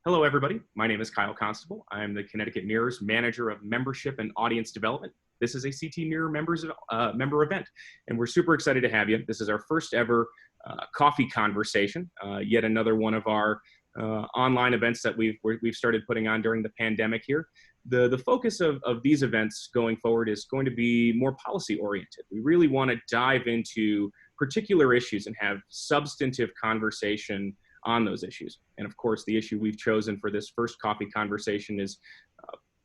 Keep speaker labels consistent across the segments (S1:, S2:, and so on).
S1: Hello, everybody. My name is Kyle Constable. I'm the Connecticut Mirror's Manager of Membership and Audience Development. This is a CT Mirror member event, and we're super excited to have you. This is our first ever coffee conversation, yet another one of our online events that we've started putting on during the pandemic here. The focus of these events going forward is going to be more policy oriented. We really want to dive into particular issues and have substantive conversation on those issues. And of course, the issue we've chosen for this first coffee conversation is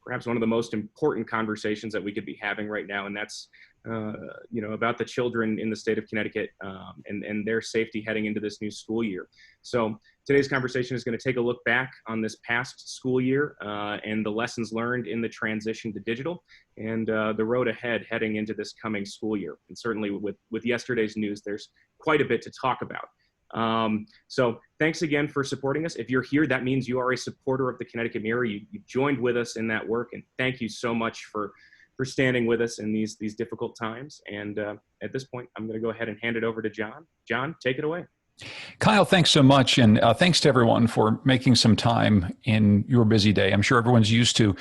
S1: perhaps one of the most important conversations that we could be having right now, and that's about the children in the state of Connecticut and their safety heading into this new school year. So today's conversation is going to take a look back on this past school year and the lessons learned in the transition to digital and the road ahead heading into this coming school year. And certainly with yesterday's news, there's quite a bit to talk about. So thanks again for supporting us. If you're here, that means you are a supporter of the Connecticut Mirror. You joined with us in that work, and thank you so much for standing with us in these difficult times. And at this point, I'm going to go ahead and hand it over to John. John, take it away.
S2: Kyle, thanks so much. And thanks to everyone for making some time in your busy day. I'm sure everyone's used to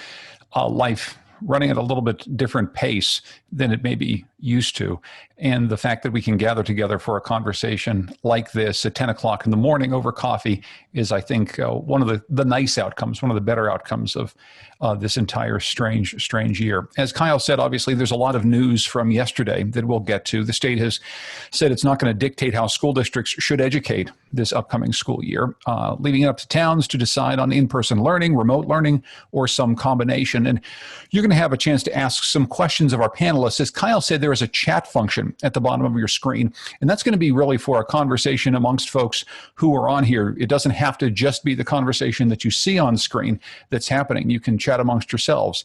S2: life running at a little bit different pace than it may be used to. And the fact that we can gather together for a conversation like this at 10 o'clock in the morning over coffee is, I think, one of the nice outcomes, one of the better outcomes of this entire strange year. As Kyle said, obviously, there's a lot of news from yesterday that we'll get to. The state has said it's not going to dictate how school districts should educate this upcoming school year, leaving it up to towns to decide on in-person learning, remote learning, or some combination. And you're going to have a chance to ask some questions of our panelists. As Kyle said, there is a chat function at the bottom of your screen, and that's going to be really for a conversation amongst folks who are on here. It doesn't have to just be the conversation that you see on screen that's happening. You can chat amongst yourselves.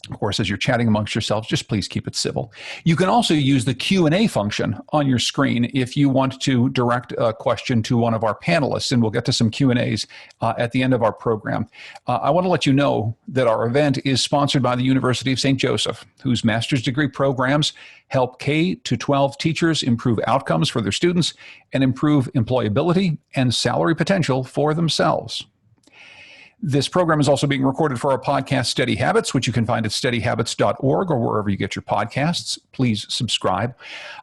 S2: Of course, as you're chatting amongst yourselves, just please keep it civil. You can also use the Q&A function on your screen if you want to direct a question to one of our panelists, and we'll get to some Q&As at the end of our program. I want to let you know that our event is sponsored by the University of St. Joseph, whose master's degree programs help K-12 teachers improve outcomes for their students and improve employability and salary potential for themselves. This program is also being recorded for our podcast, Steady Habits, which you can find at steadyhabits.org or wherever you get your podcasts. Please subscribe.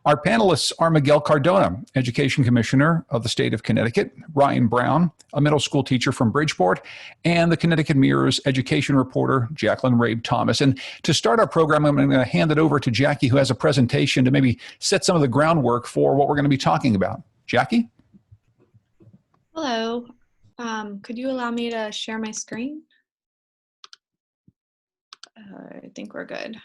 S2: Our panelists are Miguel Cardona, Education Commissioner of the state of Connecticut, Ryan Brown, a middle school teacher from Bridgeport, and the Connecticut Mirror's education reporter, Jacqueline Rabe Thomas. And to start our program, I'm going to hand it over to Jackie, who has a presentation to maybe set some of the groundwork for what we're going to be talking about. Jackie?
S3: Hello. Could you allow me to share my screen? I think we're good.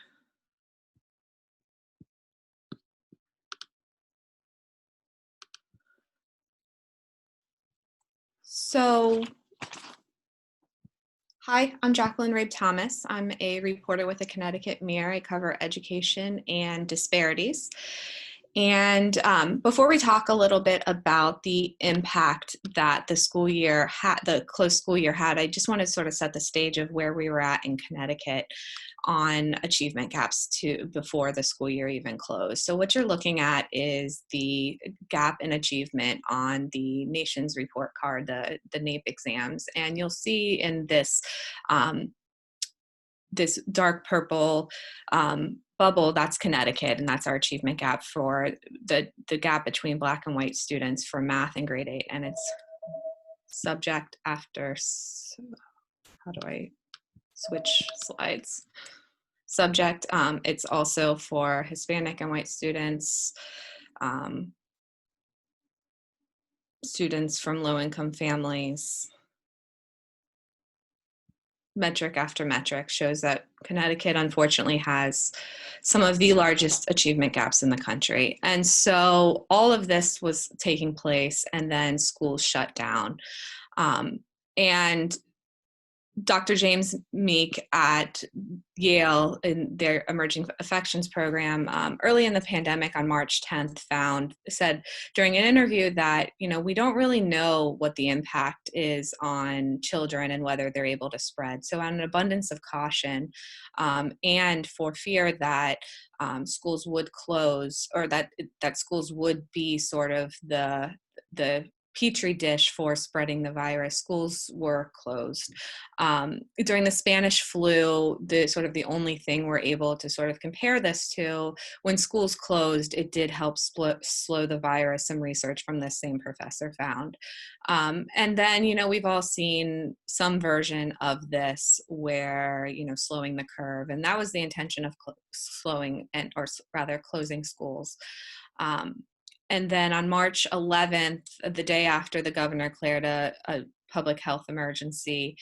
S3: So, hi, I'm Jacqueline Rabe Thomas. I'm a reporter with the Connecticut Mirror. I cover education and disparities. And before we talk a little bit about the impact that the school year had, the closed school year had, I just want to sort of set the stage of where we were at in Connecticut on achievement gaps before the school year even closed. So what you're looking at is the gap in achievement on the nation's report card, the NAEP exams. And you'll see in this, this dark purple bubble, that's Connecticut, and that's our achievement gap for the gap between Black and white students for math in grade 8. And it's subject after, how do I switch slides? Subject, it's also for Hispanic and white students, students from low-income families. Metric after metric shows that Connecticut, unfortunately, has some of the largest achievement gaps in the country. And so all of this was taking place, and then schools shut down. And Dr. James Meek at Yale in their Emerging Affections program early in the pandemic on March 10th said during an interview that, we don't really know what the impact is on children and whether they're able to spread. So on an abundance of caution and for fear that schools would close or that schools would be sort of the petri dish for spreading the virus. Schools were closed. During the Spanish flu, the only thing we're able to sort of compare this to, when schools closed, it did help slow the virus, some research from this same professor found. And then, we've all seen some version of this where, slowing the curve, and that was the intention of closing schools. And then on March 11th, the day after the governor declared a public health emergency,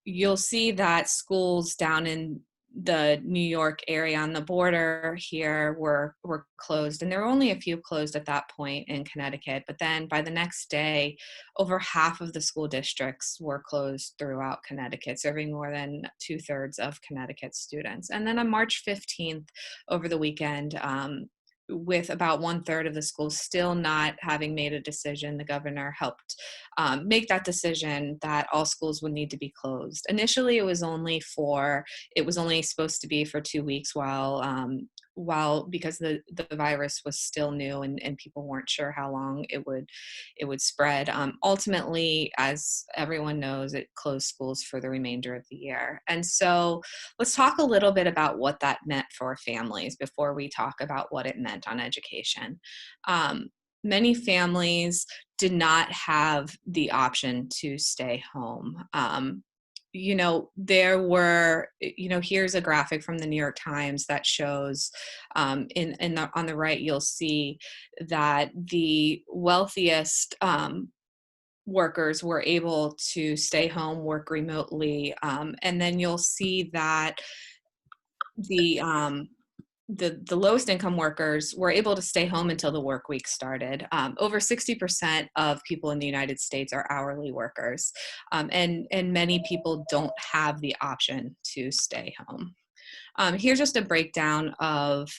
S3: you'll see that schools down in the New York area on the border here were closed. And there were only a few closed at that point in Connecticut. But then by the next day, over half of the school districts were closed throughout Connecticut, serving more than 2/3 of Connecticut students. And then on March 15th, over the weekend, with about 1/3 of the schools still not having made a decision, the governor helped make that decision that all schools would need to be closed. Initially, it was only supposed to be for 2 weeks while because the virus was still new and people weren't sure how long it would spread. Ultimately, as everyone knows, it closed schools for the remainder of the year. And so let's talk a little bit about what that meant for families before we talk about what it meant on education. Many families did not have the option to stay home. There were, here's a graphic from the New York Times that shows on the right, you'll see that the wealthiest workers were able to stay home, work remotely. And then you'll see that the lowest income workers were able to stay home until the work week started. Over 60% of people in the United States are hourly workers, and many people don't have the option to stay home. Here's just a breakdown of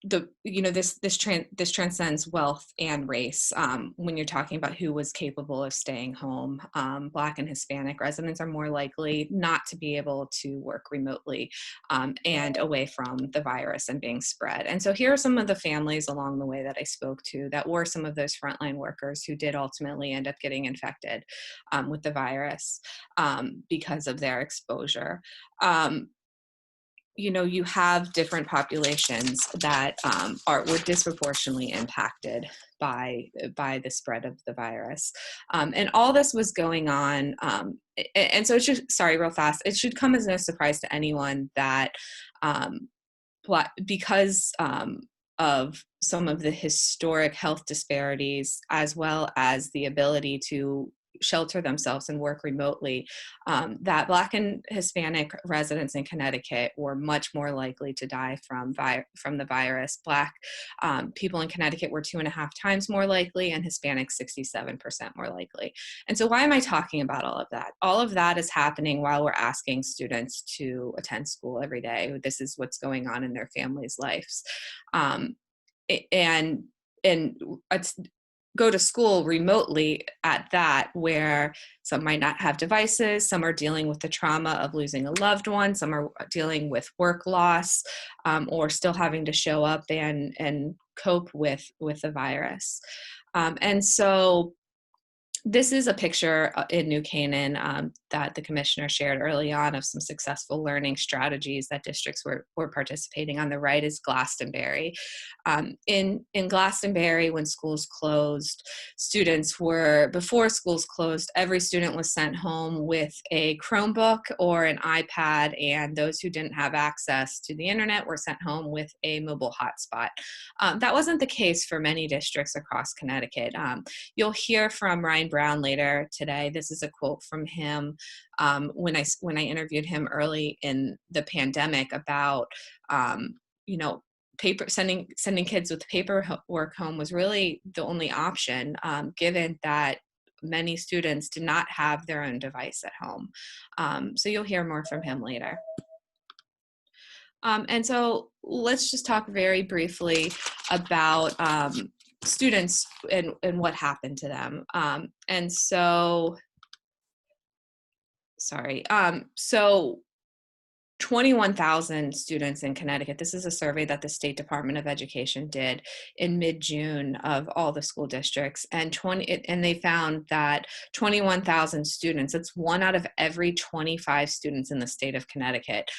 S3: this transcends wealth and race. When you're talking about who was capable of staying home, Black and Hispanic residents are more likely not to be able to work remotely and away from the virus and being spread. And so here are some of the families along the way that I spoke to that were some of those frontline workers who did ultimately end up getting infected with the virus because of their exposure. You have different populations that were disproportionately impacted by the spread of the virus. And all this was going on. And so real fast, it should come as no surprise to anyone that because of some of the historic health disparities, as well as the ability to shelter themselves and work remotely, that Black and Hispanic residents in Connecticut were much more likely to die from the virus. Black people in Connecticut were 2.5 times more likely, and Hispanic 67% more likely. And so why am I talking about all of that? All of that is happening while we're asking students to attend school every day. This is what's going on in their families' lives. And go to school remotely at that, where some might not have devices, some are dealing with the trauma of losing a loved one, some are dealing with work loss, or still having to show up and cope with the virus. And so this is a picture in New Canaan that the commissioner shared early on of some successful learning strategies that districts were participating. On the right is Glastonbury. In Glastonbury, when schools closed, before schools closed, every student was sent home with a Chromebook or an iPad, and those who didn't have access to the internet were sent home with a mobile hotspot. That wasn't the case for many districts across Connecticut. You'll hear from Ryan Brown later today. This is a quote from him when I interviewed him early in the pandemic about sending kids with paperwork home was really the only option, given that many students did not have their own device at home. So you'll hear more from him later. And so let's just talk very briefly about students and what happened to them. So 21,000 students in Connecticut. This is a survey that the State Department of Education did in mid-June of all the school districts, and they found that 21,000 students, it's 1 out of every 25 students in the state of Connecticut,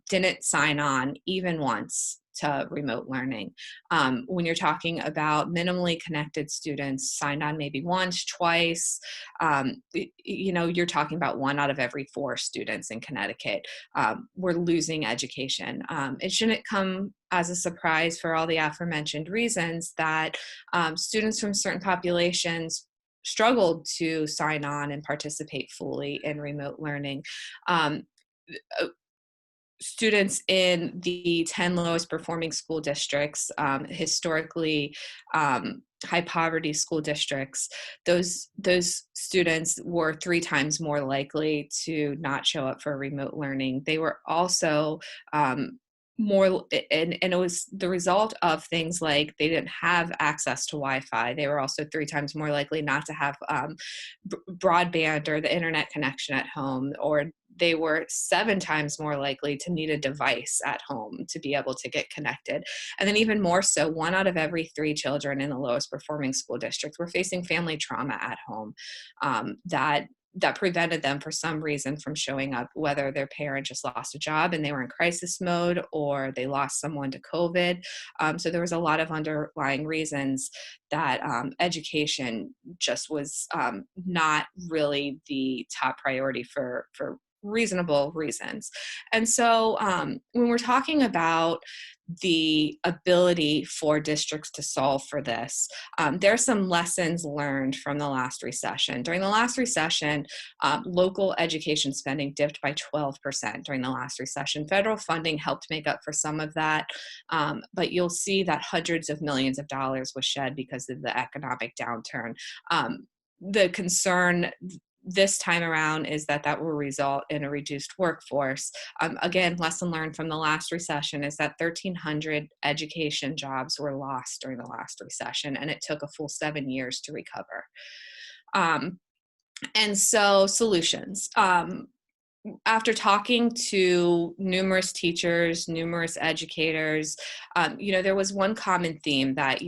S3: didn't sign on even once to remote learning. When you're talking about minimally connected students, signed on maybe once, twice, you're talking about 1 out of every 4 students in Connecticut. We're losing education. It shouldn't come as a surprise for all the aforementioned reasons that students from certain populations struggled to sign on and participate fully in remote learning. Students in the 10 lowest performing school districts, historically high poverty school districts, those students were 3 times more likely to not show up for remote learning. They were also more, and it was the result of things like they didn't have access to Wi-Fi. They were also 3 times more likely not to have broadband or the internet connection at home, or they were 7 times more likely to need a device at home to be able to get connected. And then even more so, 1 out of every 3 children in the lowest performing school districts were facing family trauma at home that prevented them for some reason from showing up, whether their parent just lost a job and they were in crisis mode, or they lost someone to COVID. So there was a lot of underlying reasons that education just was not really the top priority for reasonable reasons. And so when we're talking about the ability for districts to solve for this, there are some lessons learned from the last recession. During the last recession, local education spending dipped by 12% during the last recession. Federal funding helped make up for some of that, but you'll see that hundreds of millions of dollars was shed because of the economic downturn. The concern this time around is that will result in a reduced workforce. Again, lesson learned from the last recession is that 1,300 education jobs were lost during the last recession, and it took a full 7 years to recover. And so solutions. After talking to numerous teachers, numerous educators, there was one common theme that,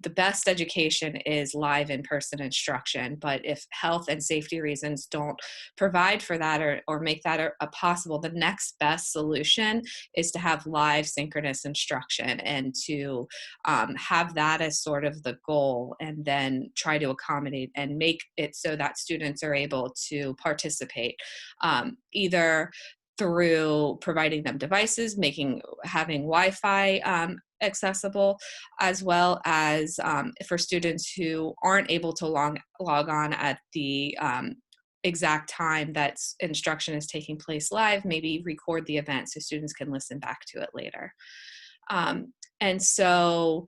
S3: the best education is live in-person instruction, but if health and safety reasons don't provide for that or make that a possible, the next best solution is to have live synchronous instruction and to have that as sort of the goal, and then try to accommodate and make it so that students are able to participate either through providing them devices, having Wi-Fi accessible, as well as for students who aren't able to log on at the exact time that instruction is taking place live, maybe record the event so students can listen back to it later. And so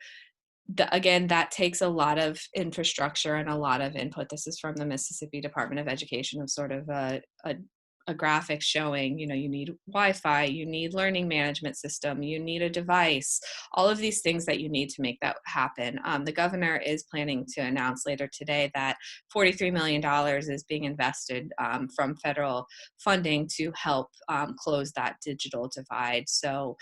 S3: again, that takes a lot of infrastructure and a lot of input. This is from the Mississippi Department of Education, of sort of a graphic showing, you need Wi-Fi, you need learning management system, you need a device, all of these things that you need to make that happen. The governor is planning to announce later today that $43 million is being invested from federal funding to help close that digital divide. So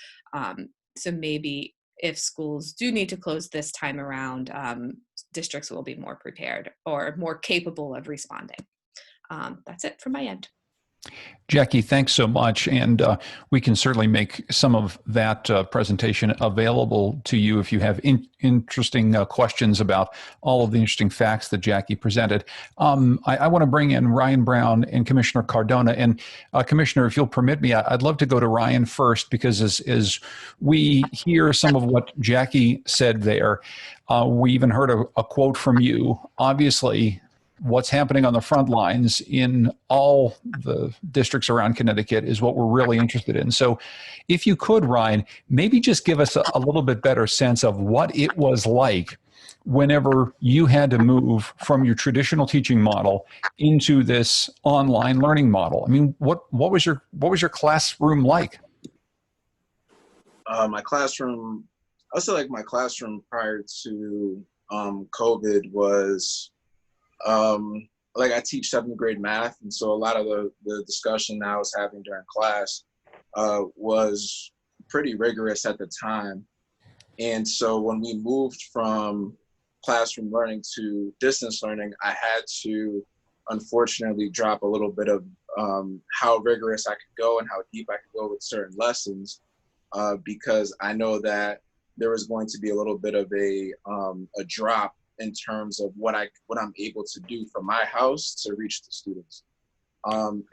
S3: maybe if schools do need to close this time around, districts will be more prepared or more capable of responding. That's it from my end.
S2: Jackie, thanks so much. And we can certainly make some of that presentation available to you if you have interesting questions about all of the interesting facts that Jackie presented. I want to bring in Ryan Brown and Commissioner Cardona. And Commissioner, if you'll permit me, I'd love to go to Ryan first, because as we hear some of what Jackie said there, we even heard a quote from you. Obviously, what's happening on the front lines in all the districts around Connecticut is what we're really interested in. So if you could, Ryan, maybe just give us a little bit better sense of what it was like whenever you had to move from your traditional teaching model into this online learning model. I mean, what was your classroom like?
S4: My classroom, I say like my classroom prior to COVID was, like I teach 7th grade math, and so a lot of the discussion that I was having during class was pretty rigorous at the time. And so when we moved from classroom learning to distance learning, I had to unfortunately drop a little bit of how rigorous I could go and how deep I could go with certain lessons, because I know that there was going to be a little bit of a drop in terms of what I'm able to do from my house to reach the students. And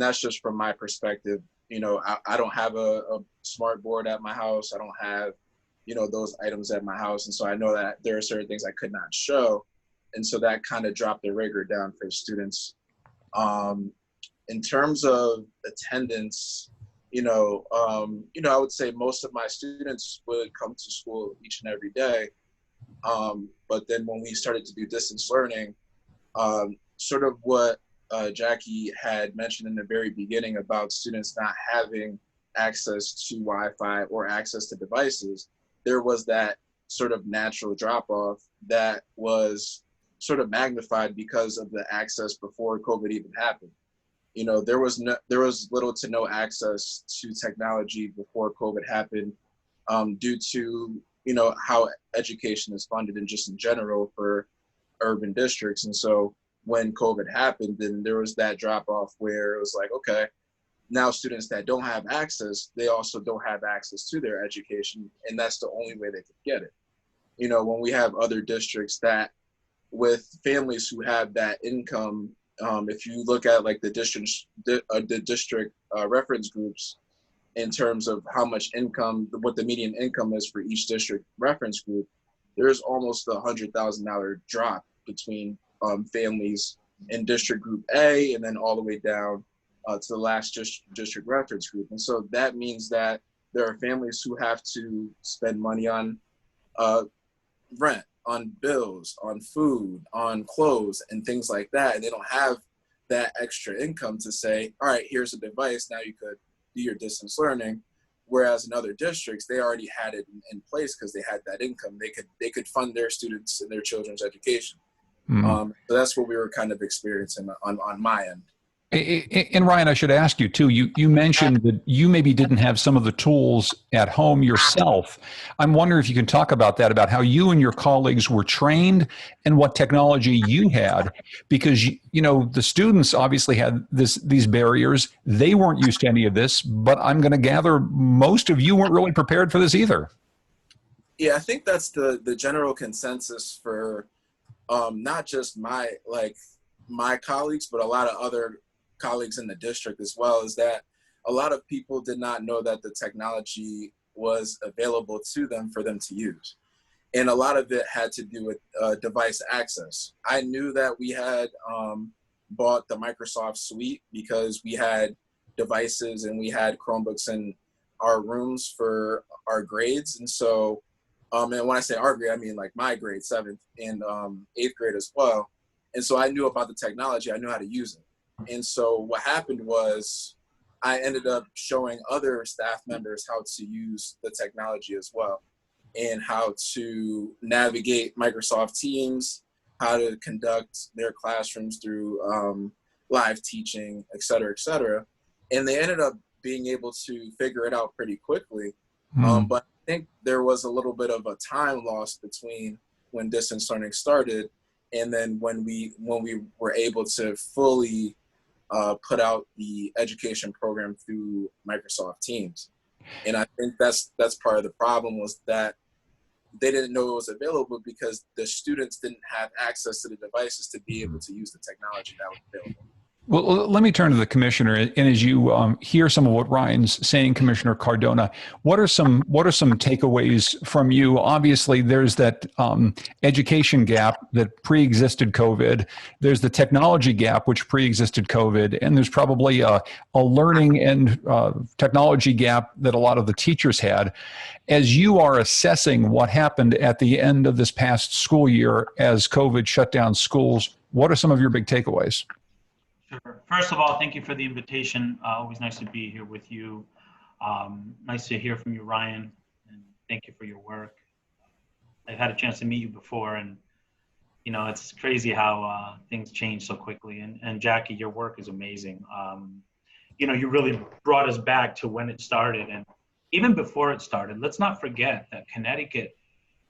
S4: that's just from my perspective. You know, I don't have a smart board at my house. I don't have, you know, those items at my house. And so I know that there are certain things I could not show. And so that kind of dropped the rigor down for students. In terms of attendance, I would say most of my students would come to school each and every day. But then when we started to do distance learning, sort of what Jackie had mentioned in the very beginning about students not having access to Wi-Fi or access to devices, there was that sort of natural drop-off that was sort of magnified because of the access before COVID even happened. You know, there was little to no access to technology before COVID happened, due to, you know, how education is funded and just in general for urban districts. And so when COVID happened, then there was that drop off where it was like, okay, now students that don't have access, they also don't have access to their education. And that's the only way they could get it. You know, when we have other districts that with families who have that income, if you look at like the district reference groups in terms of how much income, what the median income is for each district reference group, there's almost $100,000 drop between families in district group A and then all the way down to the last district reference group. And so that means that there are families who have to spend money on rent, on bills, on food, on clothes, and things like that. And they don't have that extra income to say, all right, here's a device, now you could do your distance learning. Whereas in other districts, they already had it in place because they had that income. They could fund their students and their children's education. So that's what we were kind of experiencing on my end.
S2: And Ryan, I should ask you too, you mentioned that you maybe didn't have some of the tools at home yourself. I'm wondering if you can talk about that, about how you and your colleagues were trained and what technology you had, because, you know, the students obviously had these barriers. They weren't used to any of this, but I'm going to gather most of you weren't really prepared for this either.
S4: Yeah, I think that's the general consensus for not just my colleagues, but a lot of other colleagues in the district as well, is that a lot of people did not know that the technology was available to them for them to use. And a lot of it had to do with device access. I knew that we had bought the Microsoft suite because we had devices and we had Chromebooks in our rooms for our grades. And so, and when I say our grade, I mean like my grade, 7th and 8th grade as well. And so I knew about the technology, I knew how to use it. And so what happened was I ended up showing other staff members how to use the technology as well, and how to navigate Microsoft Teams, how to conduct their classrooms through live teaching, et cetera, et cetera. And they ended up being able to figure it out pretty quickly. But I think there was a little bit of a time loss between when distance learning started and then when we were able to fully put out the education program through Microsoft Teams. And I think that's part of the problem, was that they didn't know it was available because the students didn't have access to the devices to be able to use the technology that was available.
S2: Well, let me turn to the commissioner, and as you hear some of what Ryan's saying, Commissioner Cardona, what are some takeaways from you? Obviously, there's that education gap that pre-existed COVID. There's the technology gap which pre-existed COVID, and there's probably a learning and technology gap that a lot of the teachers had. As you are assessing what happened at the end of this past school year as COVID shut down schools, what are some of your big takeaways?
S5: Sure. First of all, thank you for the invitation. Always nice to be here with you. Nice to hear from you, Ryan, and thank you for your work. I've had a chance to meet you before, and you know, it's crazy how things change so quickly. And Jackie, your work is amazing. you really brought us back to when it started. And even before it started, let's not forget that Connecticut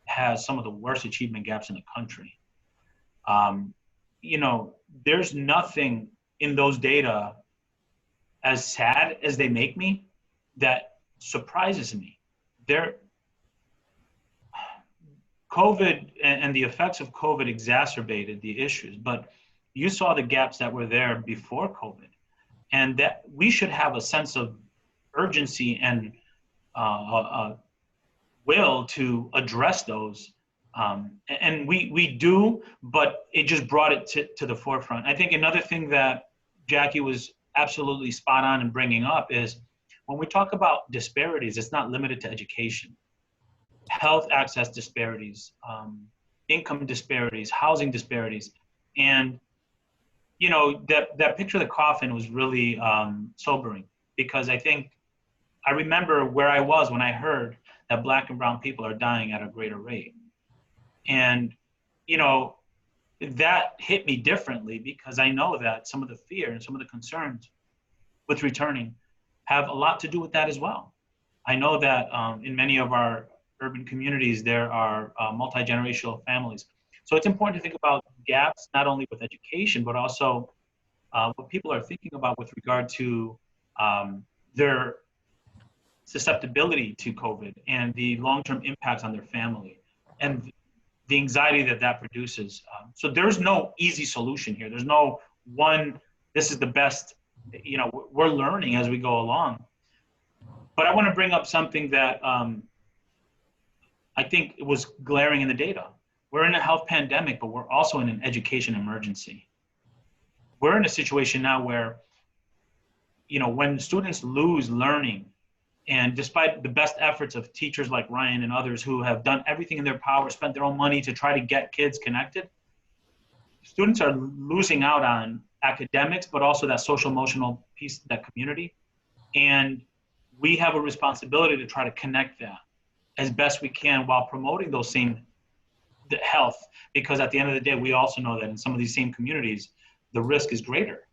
S5: has some of the worst achievement gaps in the country. There's nothing in those data, as sad as they make me, that surprises me. COVID and the effects of COVID exacerbated the issues, but you saw the gaps that were there before COVID, and that we should have a sense of urgency and will to address those. And we do, but it just brought it to the forefront. I think another thing that Jackie was absolutely spot on in bringing up is when we talk about disparities, it's not limited to education. Health access disparities, income disparities, housing disparities. And, that picture of the coffin was really sobering, because I remember where I was when I heard that Black and brown people are dying at a greater rate. And, that hit me differently, because I know that some of the fear and some of the concerns with returning have a lot to do with that as well. I know that in many of our urban communities, there are multi-generational families. So it's important to think about gaps, not only with education, but also what people are thinking about with regard to their susceptibility to COVID and the long-term impacts on their family and the anxiety that produces. So there's no easy solution here. There's no one, this is the best, we're learning as we go along. But I want to bring up something that I think it was glaring in the data. We're in a health pandemic, but we're also in an education emergency. We're in a situation now where, when students lose learning, and despite the best efforts of teachers like Ryan and others who have done everything in their power, spent their own money to try to get kids connected, students are losing out on academics, but also that social emotional piece, that community. And we have a responsibility to try to connect that as best we can while promoting those same health, because at the end of the day, we also know that in some of these same communities, the risk is greater.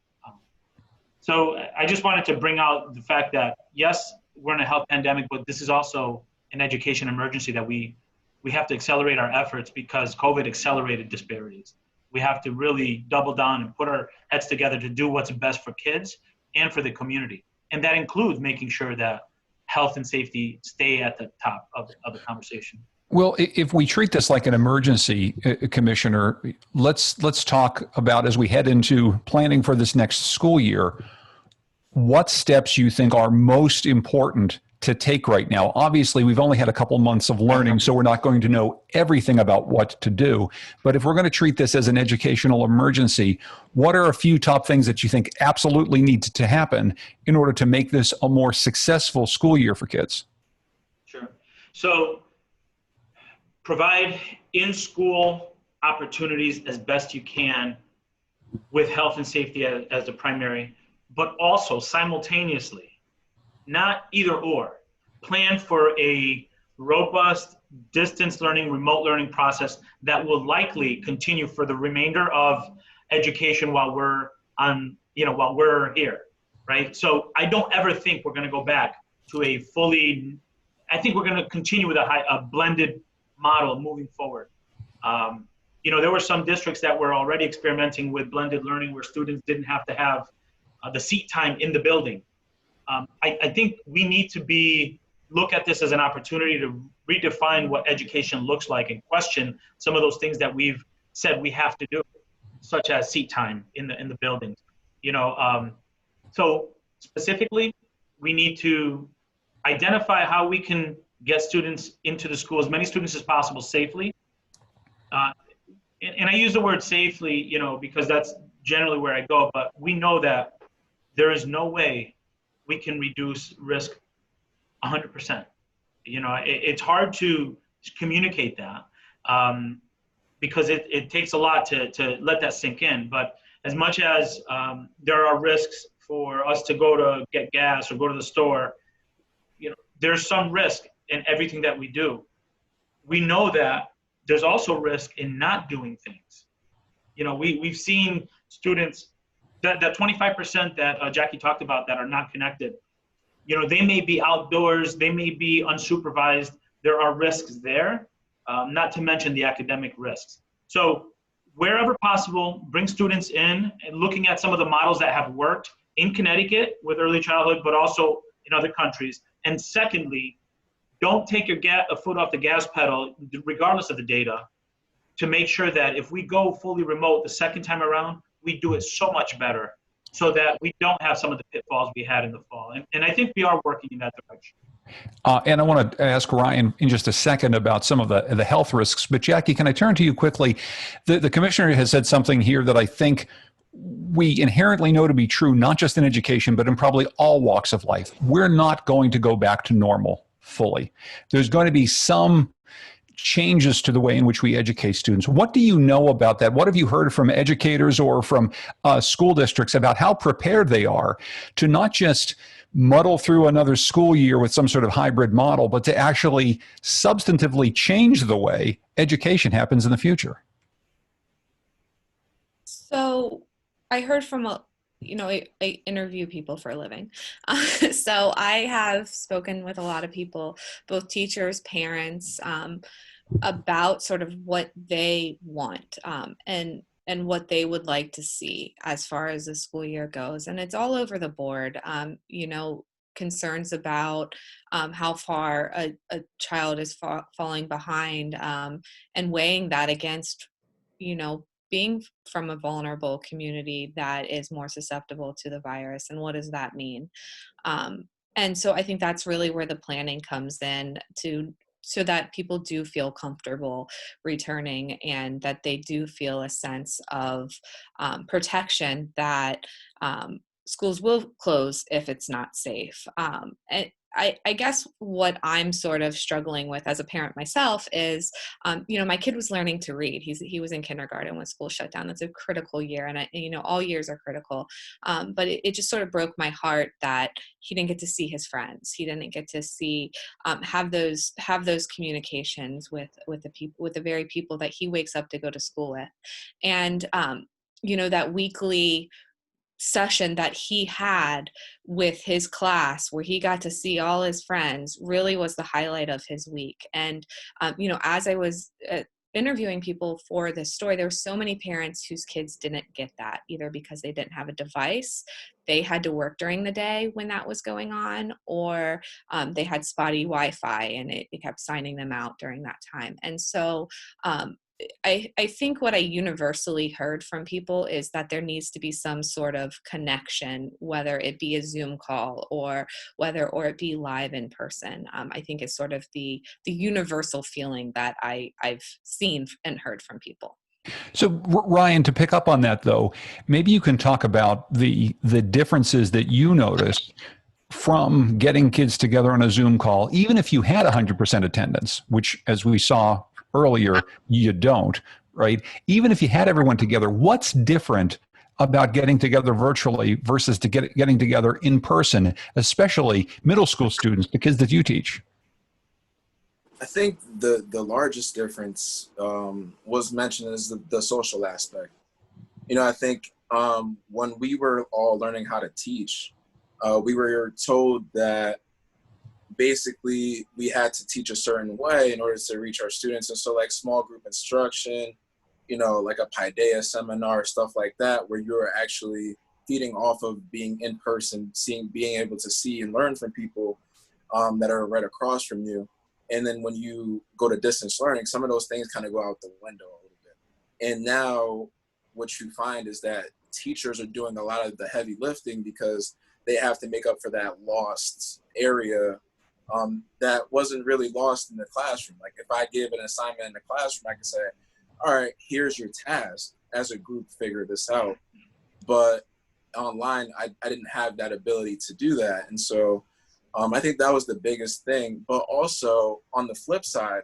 S5: So I just wanted to bring out the fact that, yes, we're in a health pandemic, but this is also an education emergency that we have to accelerate our efforts, because COVID accelerated disparities. We have to really double down and put our heads together to do what's best for kids and for the community. And that includes making sure that health and safety stay at the top of the conversation.
S2: Well, if we treat this like an emergency, Commissioner, let's talk about, as we head into planning for this next school year, what steps you think are most important to take right now. Obviously, we've only had a couple months of learning, so we're not going to know everything about what to do. But if we're going to treat this as an educational emergency, what are a few top things that you think absolutely need to happen in order to make this a more successful school year for kids?
S5: Sure. So provide in-school opportunities as best you can with health and safety as the primary, but also simultaneously, not either or, plan for a robust distance learning, remote learning process that will likely continue for the remainder of education while we're while we're here, right? So I don't ever think we're going to go back to a fully, I think we're going to continue with a blended model moving forward. There were some districts that were already experimenting with blended learning where students didn't have to have the seat time in the building. I think we need to look at this as an opportunity to redefine what education looks like and question some of those things that we've said we have to do, such as seat time in the buildings. So specifically, we need to identify how we can get students into the school, as many students as possible, safely. And I use the word safely, because that's generally where I go, but we know that there is no way we can reduce risk 100%. It's hard to communicate that because it takes a lot to let that sink in. But as much as there are risks for us to go to get gas or go to the store, there's some risk in everything that we do. We know that there's also risk in not doing things. We've seen students that 25% that Jackie talked about that are not connected, they may be outdoors, they may be unsupervised. There are risks there, not to mention the academic risks. So wherever possible, bring students in and looking at some of the models that have worked in Connecticut with early childhood, but also in other countries. And secondly, don't take a foot off the gas pedal, regardless of the data, to make sure that if we go fully remote the second time around, we do it so much better so that we don't have some of the pitfalls we had in the fall. And I think we are working in that direction.
S2: And I want to ask Ryan in just a second about some of the health risks. But Jackie, can I turn to you quickly? The commissioner has said something here that I think we inherently know to be true, not just in education, but in probably all walks of life. We're not going to go back to normal fully. There's going to be some changes to the way in which we educate students. What do you know about that? What have you heard from educators or from school districts about how prepared they are to not just muddle through another school year with some sort of hybrid model, but to actually substantively change the way education happens in the future?
S3: So I heard from I interview people for a living. So I have spoken with a lot of people, both teachers, parents, about sort of what they want and what they would like to see as far as the school year goes. And it's all over the board, concerns about how far a child is falling behind, and weighing that against, being from a vulnerable community that is more susceptible to the virus, and what does that mean? And so I think that's really where the planning comes in, so that people do feel comfortable returning, and that they do feel a sense of protection, that schools will close if it's not safe. And I guess what I'm sort of struggling with as a parent myself is, my kid was learning to read. He was in kindergarten when school shut down. That's a critical year, and all years are critical. But it just sort of broke my heart that he didn't get to see his friends. He didn't get to see have those communications with the very people that he wakes up to go to school with, and that weekly session that he had with his class where he got to see all his friends really was the highlight of his week. And as I was interviewing people for this story, there were so many parents whose kids didn't get that, either because they didn't have a device, they had to work during the day when that was going on, or they had spotty Wi-Fi and it kept signing them out during that time. And so I think what I universally heard from people is that there needs to be some sort of connection, whether it be a Zoom call or it be live in person. I think it's sort of the universal feeling that I've seen and heard from people.
S2: So Ryan, to pick up on that though, maybe you can talk about the differences that you noticed from getting kids together on a Zoom call, even if you had 100% attendance, which as we saw earlier, you don't, right? Even if you had everyone together, what's different about getting together virtually versus getting together in person, especially middle school students, the kids that you teach?
S4: I think the largest difference was mentioned as the social aspect. I think when we were all learning how to teach, we were told that basically we had to teach a certain way in order to reach our students. And so like small group instruction, like a Paideia seminar, stuff like that, where you're actually feeding off of being in person, being able to see and learn from people that are right across from you. And then when you go to distance learning, some of those things kind of go out the window a little bit. And now what you find is that teachers are doing a lot of the heavy lifting because they have to make up for that lost area that wasn't really lost in the classroom. Like if I give an assignment in the classroom, I can say, all right, here's your task. As a group, figure this out. But online, I didn't have that ability to do that. And so I think that was the biggest thing. But also on the flip side,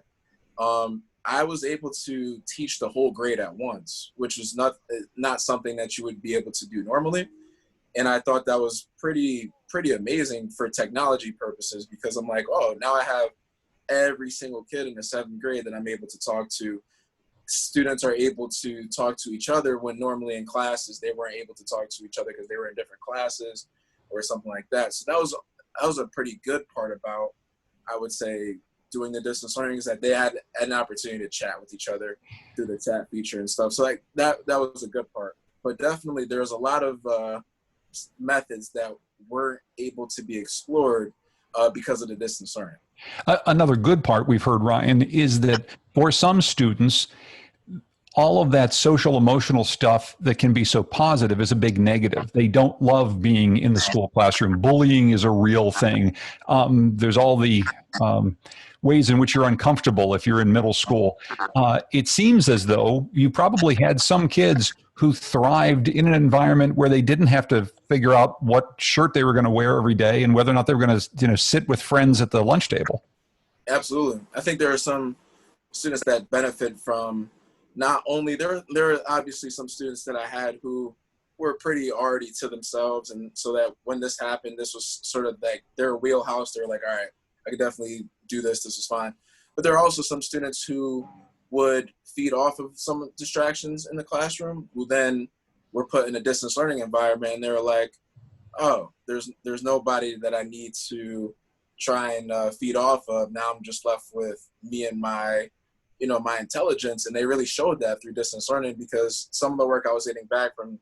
S4: I was able to teach the whole grade at once, which is not something that you would be able to do normally. And I thought that was pretty amazing for technology purposes, because I'm like, oh, now I have every single kid in the 7th grade that I'm able to talk to students are able to talk to each other when normally in classes they weren't able to talk to each other because they were in different classes or something like that. So that was a pretty good part about, I would say, doing the distance learning, is that they had an opportunity to chat with each other through the chat feature and stuff. So like that was a good part. But definitely there's a lot of methods that weren't able to be explored because of the distance learning.
S2: Another good part we've heard, Ryan, is that for some students, all of that social emotional stuff that can be so positive is a big negative. They don't love being in the school classroom. Bullying is a real thing. There's all the ways in which you're uncomfortable if you're in middle school. It seems as though you probably had some kids who thrived in an environment where they didn't have to figure out what shirt they were going to wear every day and whether or not they were going to sit with friends at the lunch table.
S4: Absolutely. I think there are some students that benefit from not only, there are obviously some students that I had who were pretty already to themselves. And so that when this happened, this was sort of like their wheelhouse. They were like, all right, I could definitely do this. This is fine. But there are also some students who would feed off of some distractions in the classroom, who then were put in a distance learning environment. And they were like, oh, there's nobody that I need to try and feed off of. Now I'm just left with me and my intelligence. And they really showed that through distance learning, because some of the work I was getting back from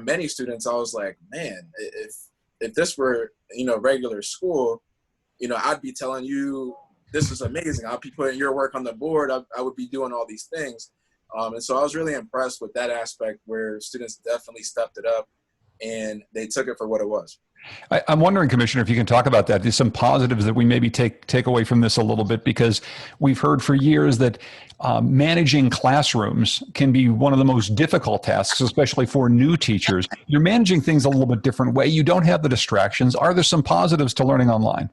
S4: many students, I was like, man, if this were, regular school, I'd be telling you, this is amazing. I'll be putting your work on the board. I would be doing all these things. And so I was really impressed with that aspect, where students definitely stepped it up and they took it for what it was.
S2: I'm wondering, Commissioner, if you can talk about that. There's some positives that we maybe take away from this a little bit, because we've heard for years that managing classrooms can be one of the most difficult tasks, especially for new teachers. You're managing things a little bit different way. You don't have the distractions. Are there some positives to learning online?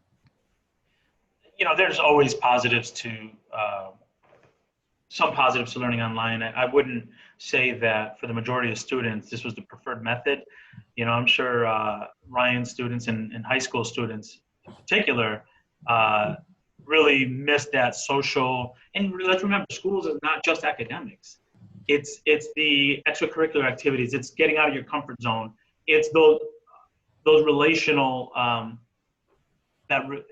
S5: There's always positives to some positives to learning online. I wouldn't say that for the majority of students, this was the preferred method. I'm sure Ryan's students and high school students in particular really missed that social. And let's remember, schools is not just academics. It's the extracurricular activities. It's getting out of your comfort zone. It's those relational,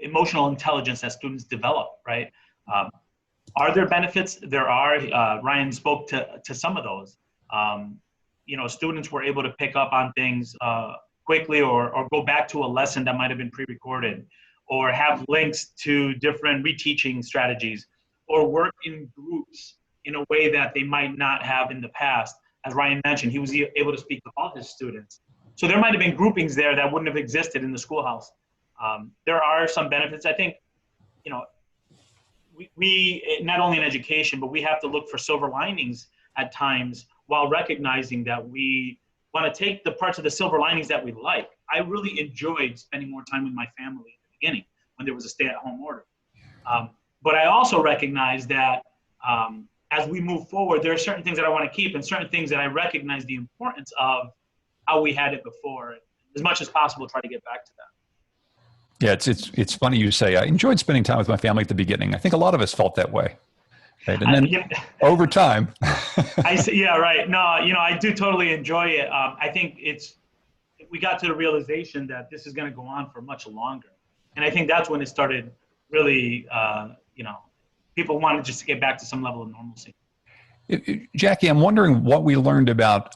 S5: emotional intelligence that students develop, right? Are there benefits? There are. Ryan spoke to some of those. Students were able to pick up on things quickly, or go back to a lesson that might have been pre-recorded, or have links to different reteaching strategies, or work in groups in a way that they might not have in the past. As Ryan mentioned, he was able to speak to all his students. So there might have been groupings there that wouldn't have existed in the schoolhouse. There are some benefits. I think, we not only in education, but we have to look for silver linings at times, while recognizing that we want to take the parts of the silver linings that we like. I really enjoyed spending more time with my family at the beginning when there was a stay-at-home order. But I also recognize that as we move forward, there are certain things that I want to keep and certain things that I recognize the importance of how we had it before. As much as possible, try to get back to that.
S2: Yeah, it's funny you say I enjoyed spending time with my family at the beginning. I think a lot of us felt that way. Right? And then over time.
S5: Yeah, right. No, I do totally enjoy it. I think we got to the realization that this is going to go on for much longer. And I think that's when it started really, people wanted just to get back to some level of normalcy.
S2: Jackie, I'm wondering what we learned about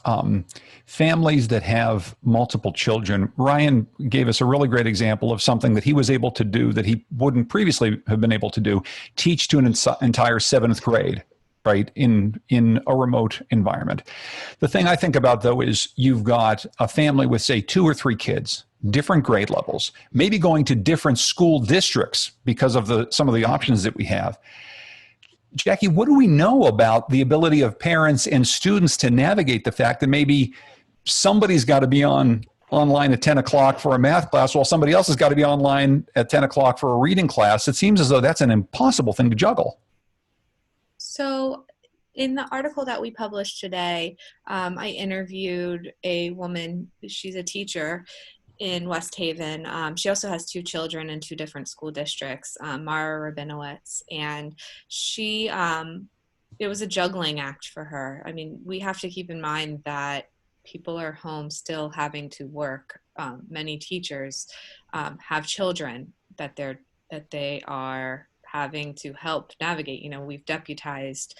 S2: families that have multiple children. Ryan gave us a really great example of something that he was able to do that he wouldn't previously have been able to do: teach to an entire 7th grade, right, in a remote environment. The thing I think about, though, is you've got a family with, say, 2 or 3 kids, different grade levels, maybe going to different school districts because of some of the options that we have. Jackie, what do we know about the ability of parents and students to navigate the fact that maybe somebody's got to be online at 10 o'clock for a math class while somebody else has got to be online at 10 o'clock for a reading class? It seems as though that's an impossible thing to juggle.
S3: So in the article that we published today, I interviewed a woman. She's a teacher in West Haven. She also has 2 children in 2 different school districts, Mara Rabinowitz, and she it was a juggling act for her. I mean, we have to keep in mind that people are home still having to work. Many teachers have children that they are having to help navigate. You know, we've deputized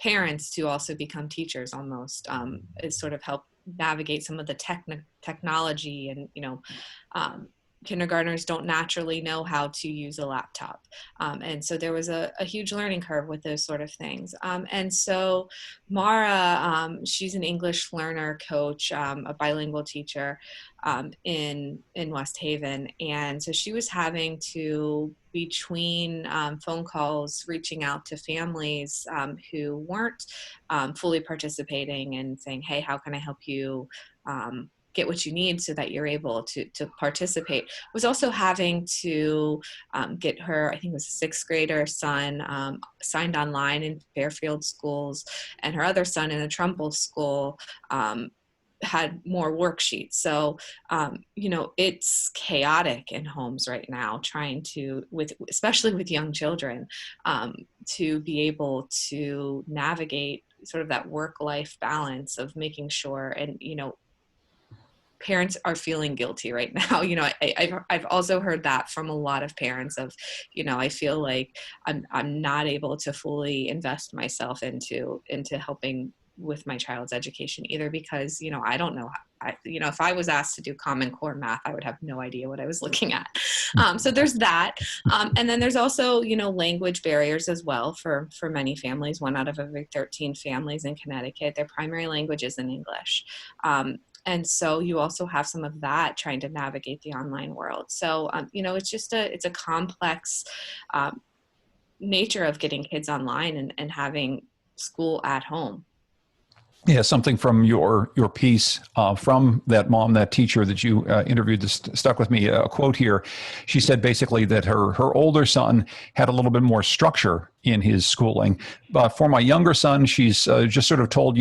S3: parents to also become teachers almost. It sort of help navigate some of the technology, and kindergartners don't naturally know how to use a laptop. And so there was a huge learning curve with those sort of things. And so Mara, she's an English learner coach, a bilingual teacher in West Haven. And so she was having to, between phone calls, reaching out to families who weren't fully participating and saying, hey, how can I help you get what you need so that you're able to participate, was also having to get her, I think it was a 6th grader son, signed online in Fairfield schools, and her other son in a Trumbull school had more worksheets. So, it's chaotic in homes right now, trying to, especially with young children, to be able to navigate sort of that work-life balance of making sure, and, parents are feeling guilty right now. I've also heard that from a lot of parents of, I feel like I'm not able to fully invest myself into helping with my child's education either, because, I don't know. If I was asked to do Common Core math, I would have no idea what I was looking at. So there's that. And then there's also, language barriers as well for many families. 1 out of every 13 families in Connecticut, their primary language is in English. And so you also have some of that trying to navigate the online world. So, it's a complex nature of getting kids online and having school at home.
S2: Yeah, something from your piece from that mom, that teacher that you interviewed, stuck with me. A quote here. She said basically that her older son had a little bit more structure in his schooling. For my younger son, she's just sort of told,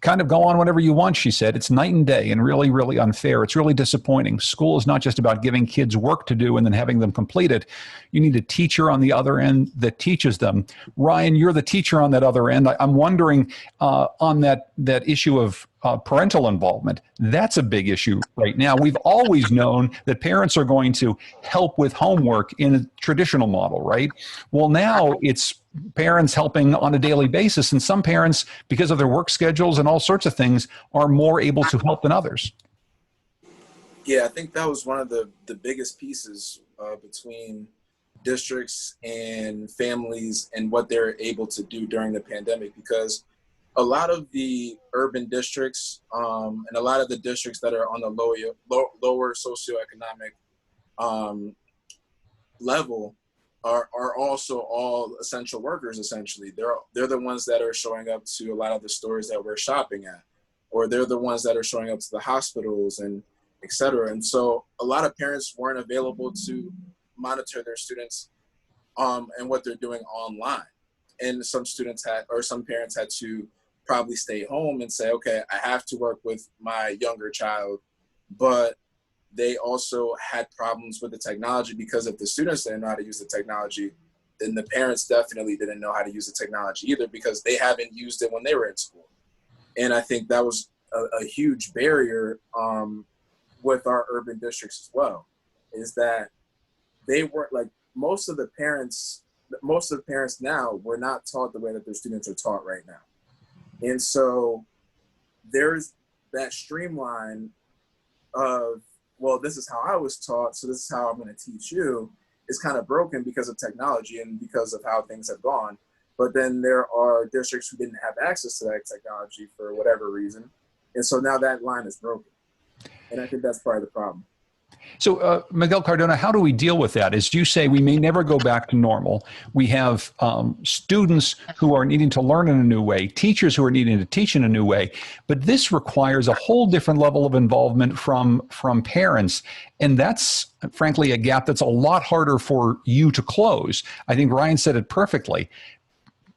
S2: kind of go on whatever you want, she said. It's night and day and really, really unfair. It's really disappointing. School is not just about giving kids work to do and then having them complete it. You need a teacher on the other end that teaches them. Ryan, you're the teacher on that other end. I'm wondering on that issue of parental involvement. That's a big issue right now. We've always known that parents are going to help with homework in a traditional model, right? Well, now it's parents helping on a daily basis, and some parents, because of their work schedules and all sorts of things, are more able to help than others.
S4: Yeah, I think that was one of the biggest pieces between districts and families and what they're able to do during the pandemic, because a lot of the urban districts and a lot of the districts that are on the lower socioeconomic level are also all essential workers. Essentially, they're the ones that are showing up to a lot of the stores that we're shopping at, or they're the ones that are showing up to the hospitals and et cetera. And so a lot of parents weren't available to monitor their students and what they're doing online. And some parents had to probably stay home and say, okay, I have to work with my younger child, but they also had problems with the technology, because if the students didn't know how to use the technology, then the parents definitely didn't know how to use the technology either, because they haven't used it when they were in school. And I think that was a huge barrier with our urban districts as well, is that they weren't, like, most of the parents now were not taught the way that their students are taught right now. And so there's that streamline of, well, this is how I was taught, so this is how I'm going to teach you, is kind of broken because of technology and because of how things have gone. But then there are districts who didn't have access to that technology for whatever reason. And so now that line is broken. And I think that's part of the problem.
S2: So, Miguel Cardona, how do we deal with that? As you say, we may never go back to normal. We have students who are needing to learn in a new way, teachers who are needing to teach in a new way. But this requires a whole different level of involvement from parents. And that's, frankly, a gap that's a lot harder for you to close. I think Ryan said it perfectly.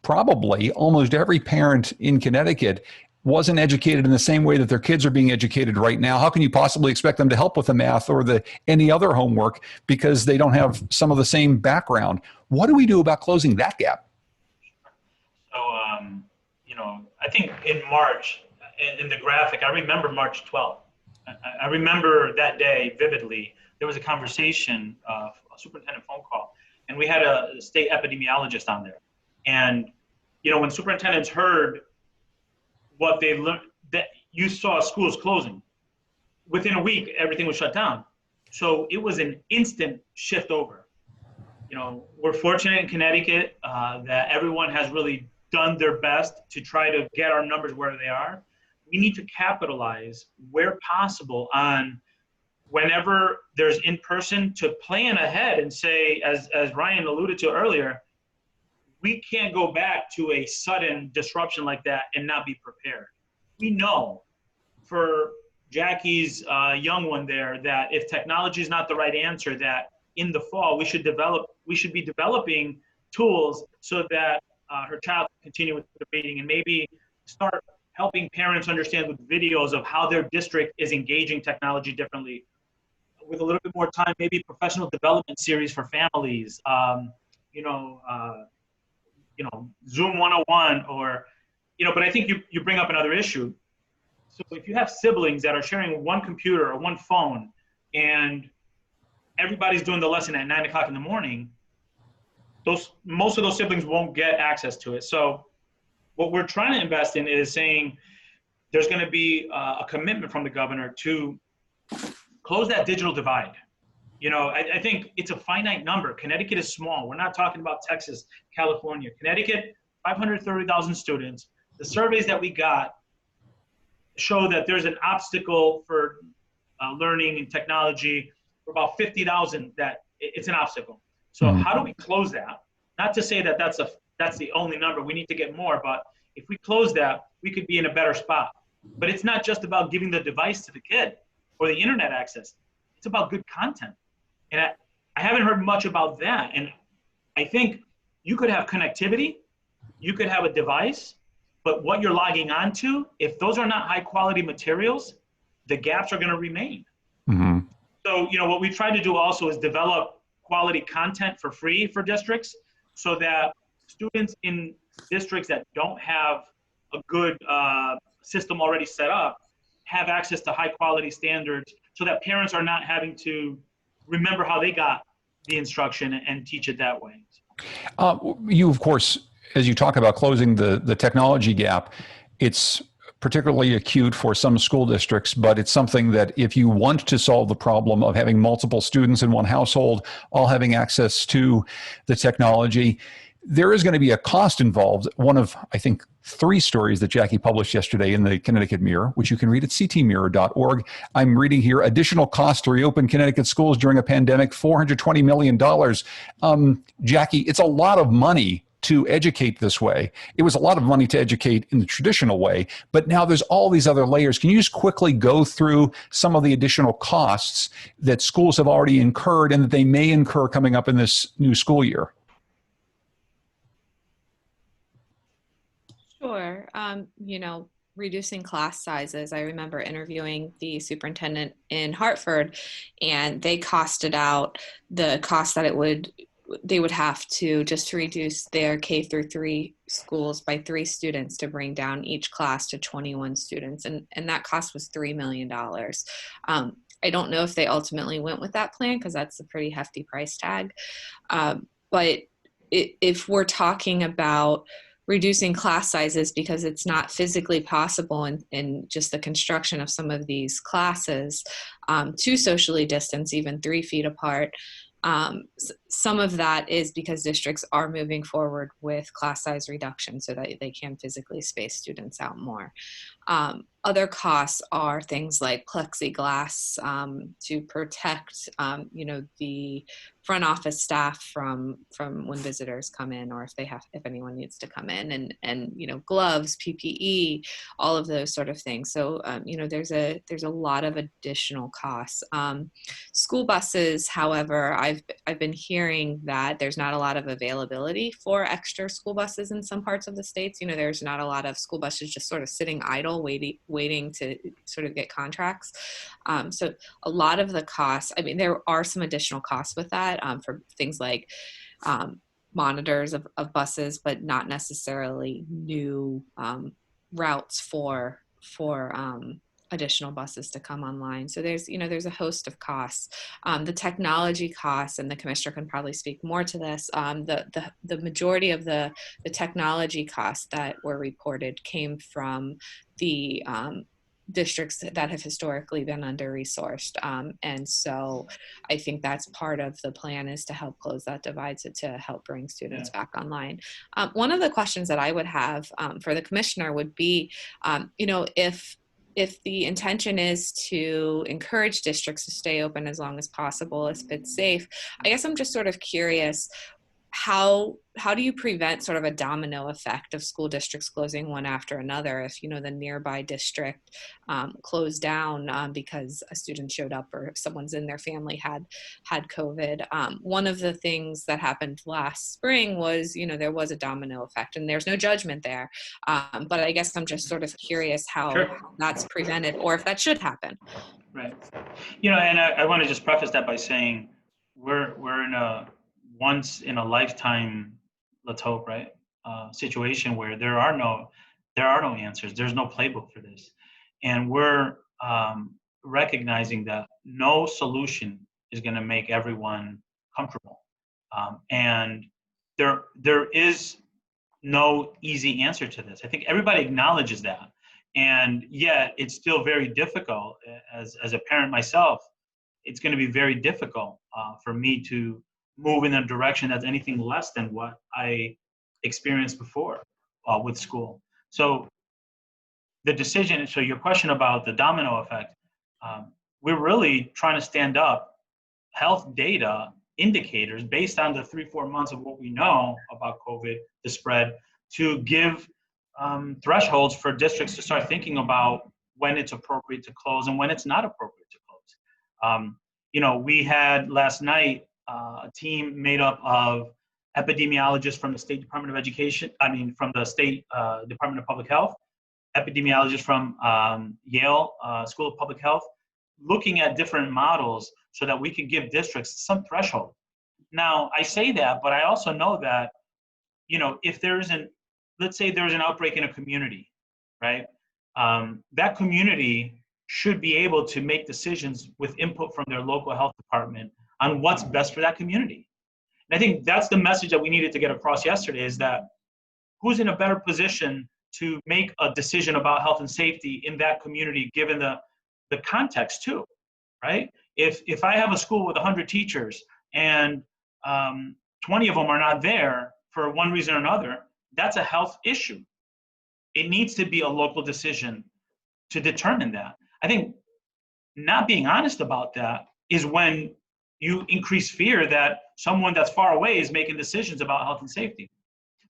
S2: Probably almost every parent in Connecticut wasn't educated in the same way that their kids are being educated right now. How can you possibly expect them to help with the math or any other homework because they don't have some of the same background? What do we do about closing that gap?
S5: So I think in March, in the graphic, I remember March 12th. I remember that day vividly. There was a conversation, a superintendent phone call, and we had a state epidemiologist on there. And, when superintendents heard what they learned, that you saw schools closing, within a week, everything was shut down. So it was an instant shift over. We're fortunate in Connecticut that everyone has really done their best to try to get our numbers where they are. We need to capitalize where possible on whenever there's in-person to plan ahead and say, as Ryan alluded to earlier, we can't go back to a sudden disruption like that and not be prepared. We know for Jackie's young one there that if technology is not the right answer, that in the fall we should be developing tools so that her child can continue with the reading, and maybe start helping parents understand with videos of how their district is engaging technology differently. With a little bit more time, maybe professional development series for families, Zoom 101, or, but I think you bring up another issue. So if you have siblings that are sharing one computer or one phone, and everybody's doing the lesson at 9 o'clock in the morning, most of those siblings won't get access to it. So what we're trying to invest in is saying there's going to be a commitment from the governor to close that digital divide. I think it's a finite number. Connecticut is small. We're not talking about Texas, California. Connecticut, 530,000 students. The surveys that we got show that there's an obstacle for learning and technology for about 50,000, that it's an obstacle. So how do we close that? Not to say that that's the only number. We need to get more, but if we close that, we could be in a better spot. But it's not just about giving the device to the kid or the internet access. It's about good content. And I haven't heard much about that. And I think you could have connectivity, you could have a device, but what you're logging onto, if those are not high quality materials, the gaps are going to remain. Mm-hmm. So, what we try to do also is develop quality content for free for districts, so that students in districts that don't have a good system already set up have access to high quality standards, so that parents are not having to remember how they got the instruction and teach it that way.
S2: You, of course, as you talk about closing the technology gap, it's particularly acute for some school districts, but it's something that if you want to solve the problem of having multiple students in one household all having access to the technology, there is going to be a cost involved. One of, I think, 3 stories that Jackie published yesterday in the Connecticut Mirror, which you can read at ctmirror.org. I'm reading here, additional cost to reopen Connecticut schools during a pandemic, $420 million. Jackie, it's a lot of money to educate this way. It was a lot of money to educate in the traditional way, but now there's all these other layers. Can you just quickly go through some of the additional costs that schools have already incurred and that they may incur coming up in this new school year?
S3: Sure. Reducing class sizes. I remember interviewing the superintendent in Hartford, and they costed out the cost that they would have to just to reduce their K through 3 schools by 3 students to bring down each class to 21 students. And that cost was $3 million. I don't know if they ultimately went with that plan, because that's a pretty hefty price tag. But if we're talking about reducing class sizes because it's not physically possible in just the construction of some of these classes to socially distance, even 3 feet apart. Some of that is because districts are moving forward with class size reduction so that they can physically space students out more. Other costs are things like plexiglass to protect, the front office staff from when visitors come in, or if anyone needs to come in, and gloves, PPE, all of those sort of things. So there's a lot of additional costs. School buses, however, I've been hearing that there's not a lot of availability for extra school buses in some parts of the states. There's not a lot of school buses just sort of sitting idle, waiting to sort of get contracts. So a lot of the costs, there are some additional costs with that for things like monitors of buses, but not necessarily new routes for additional buses to come online. So there's a host of costs. The technology costs, and the commissioner can probably speak more to this. The majority of the technology costs that were reported came from the districts that have historically been under-resourced. And so I think that's part of the plan, is to help close that divide, to help bring students back online. One of the questions that I would have for the commissioner would be, if the intention is to encourage districts to stay open as long as possible, if it's safe, I guess I'm just sort of curious, how do you prevent sort of a domino effect of school districts closing one after another if the nearby district closed down because a student showed up or someone's in their family had COVID? One of the things that happened last spring was there was a domino effect, and there's no judgment there, but I guess I'm just sort of curious how that's prevented, or if that should happen.
S5: Right. And I want to just preface that by saying we're in a once in a lifetime, let's hope, right, situation where there are no answers. There's no playbook for this, and we're recognizing that no solution is going to make everyone comfortable, and there is no easy answer to this. I think everybody acknowledges that, and yet it's still very difficult. As a parent myself, it's going to be very difficult for me to move in a direction that's anything less than what I experienced before with school. So the decision, so your question about the domino effect, we're really trying to stand up health data indicators based on the 3-4 months of what we know about COVID, the spread, to give thresholds for districts to start thinking about when it's appropriate to close and when it's not appropriate to close. We had last night a team made up of epidemiologists from the State Department of Education, from the State Department of Public Health, epidemiologists from Yale School of Public Health, looking at different models so that we could give districts some threshold. Now, I say that, but I also know that, if let's say there's an outbreak in a community, right? That community should be able to make decisions with input from their local health department on what's best for that community. And I think that's the message that we needed to get across yesterday, is that who's in a better position to make a decision about health and safety in that community, given the context too, right? If I have a school with 100 teachers and 20 of them are not there for one reason or another, that's a health issue. It needs to be a local decision to determine that. I think not being honest about that is when you increase fear that someone that's far away is making decisions about health and safety.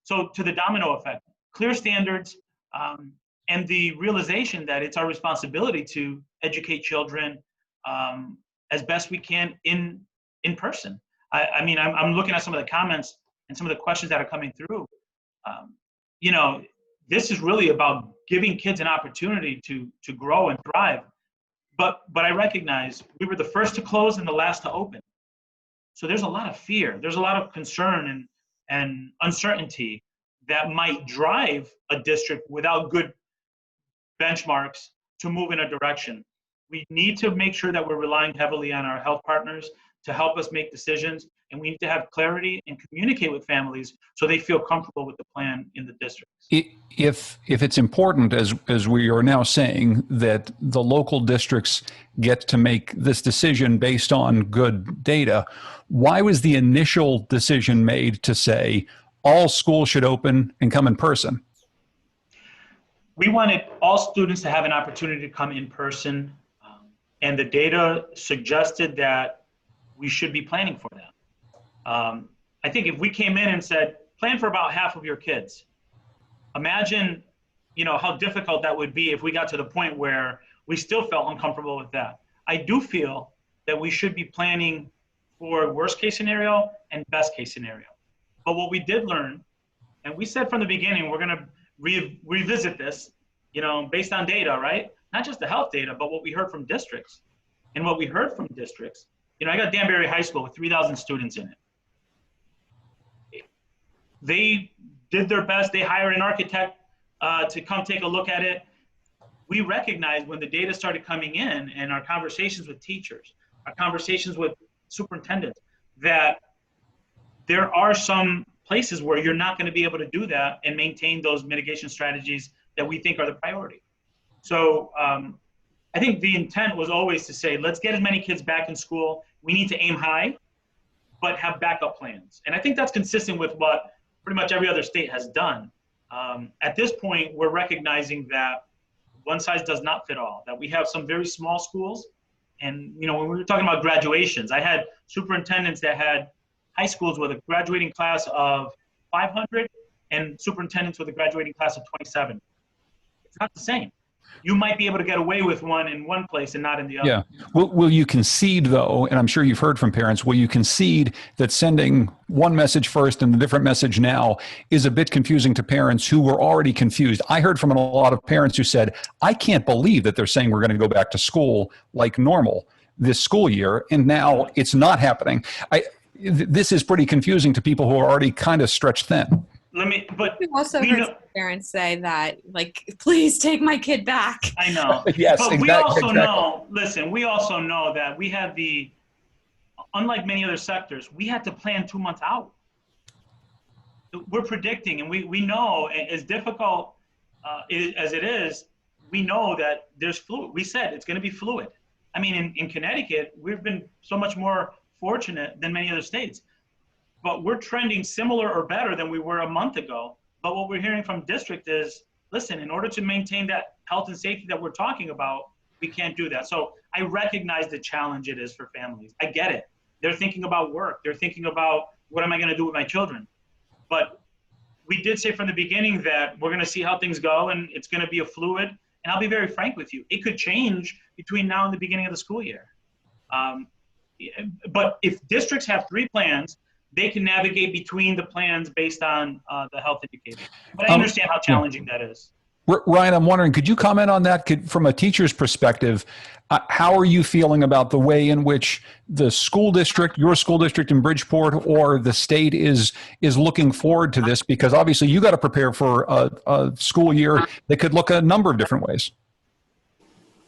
S5: So to the domino effect, clear standards, and the realization that it's our responsibility to educate children as best we can in person. I'm looking at some of the comments and some of the questions that are coming through. This is really about giving kids an opportunity to grow and thrive. But I recognize we were the first to close and the last to open. So there's a lot of fear. There's a lot of concern and uncertainty that might drive a district without good benchmarks to move in a direction. We need to make sure that we're relying heavily on our health partners to help us make decisions, and we need to have clarity and communicate with families so they feel comfortable with the plan in the districts.
S2: If it's important, as we are now saying, that the local districts get to make this decision based on good data, why was the initial decision made to say all schools should open and come in person?
S5: We wanted all students to have an opportunity to come in person, and the data suggested that we should be planning for that. I think if we came in and said, plan for about half of your kids, imagine, how difficult that would be if we got to the point where we still felt uncomfortable with that. I do feel that we should be planning for worst case scenario and best case scenario. But what we did learn, and we said from the beginning, we're gonna revisit this, based on data, right? Not just the health data, but what we heard from districts. And what we heard from districts, I got Danbury High School with 3,000 students in it. They did their best. They hired an architect to come take a look at it. We recognized when the data started coming in and our conversations with teachers, our conversations with superintendents, that there are some places where you're not going to be able to do that and maintain those mitigation strategies that we think are the priority. So I think the intent was always to say, let's get as many kids back in school. We need to aim high, but have backup plans. And I think that's consistent with what pretty much every other state has done. At this point, we're recognizing that one size does not fit all, that we have some very small schools. And, you know, when we were talking about graduations, I had superintendents that had high schools with a graduating class of 500 and superintendents with a graduating class of 27. It's not the same. You might be able to get away with one in one place and not in the other.
S2: Yeah. Will you concede, though, and I'm sure you've heard from parents, will you concede that sending one message first and a different message now is a bit confusing to parents who were already confused? I heard from a lot of parents who said, I can't believe that they're saying we're going to go back to school like normal this school year, and now it's not happening. This is pretty confusing to people who are already kind of stretched thin.
S3: We've also heard some parents say that, like, please take my kid back.
S5: I know.
S2: Yes,
S5: but
S2: exactly.
S5: We also know, listen, we also know that we have unlike many other sectors, we had to plan 2 months out. We're predicting, and we know, as difficult as it is, we know that there's fluid. We said it's going to be fluid. I mean, in Connecticut, we've been so much more fortunate than many other states. But we're trending similar or better than we were a month ago. But what we're hearing from district is, listen, in order to maintain that health and safety that we're talking about, we can't do that. So I recognize the challenge it is for families. I get it. They're thinking about work. They're thinking about, what am I going to do with my children? But we did say from the beginning that we're going to see how things go, and it's going to be a fluid. And I'll be very frank with you. It could change between now and the beginning of the school year. But if districts have 3 plans, they can navigate between the plans based on the health indicators. But I understand how challenging that is.
S2: Ryan, I'm wondering, could you comment on that? From a teacher's perspective, how are you feeling about the way in which the school district, your school district in Bridgeport, or the state is looking forward to this? Because obviously you got to prepare for a school year that could look a number of different ways.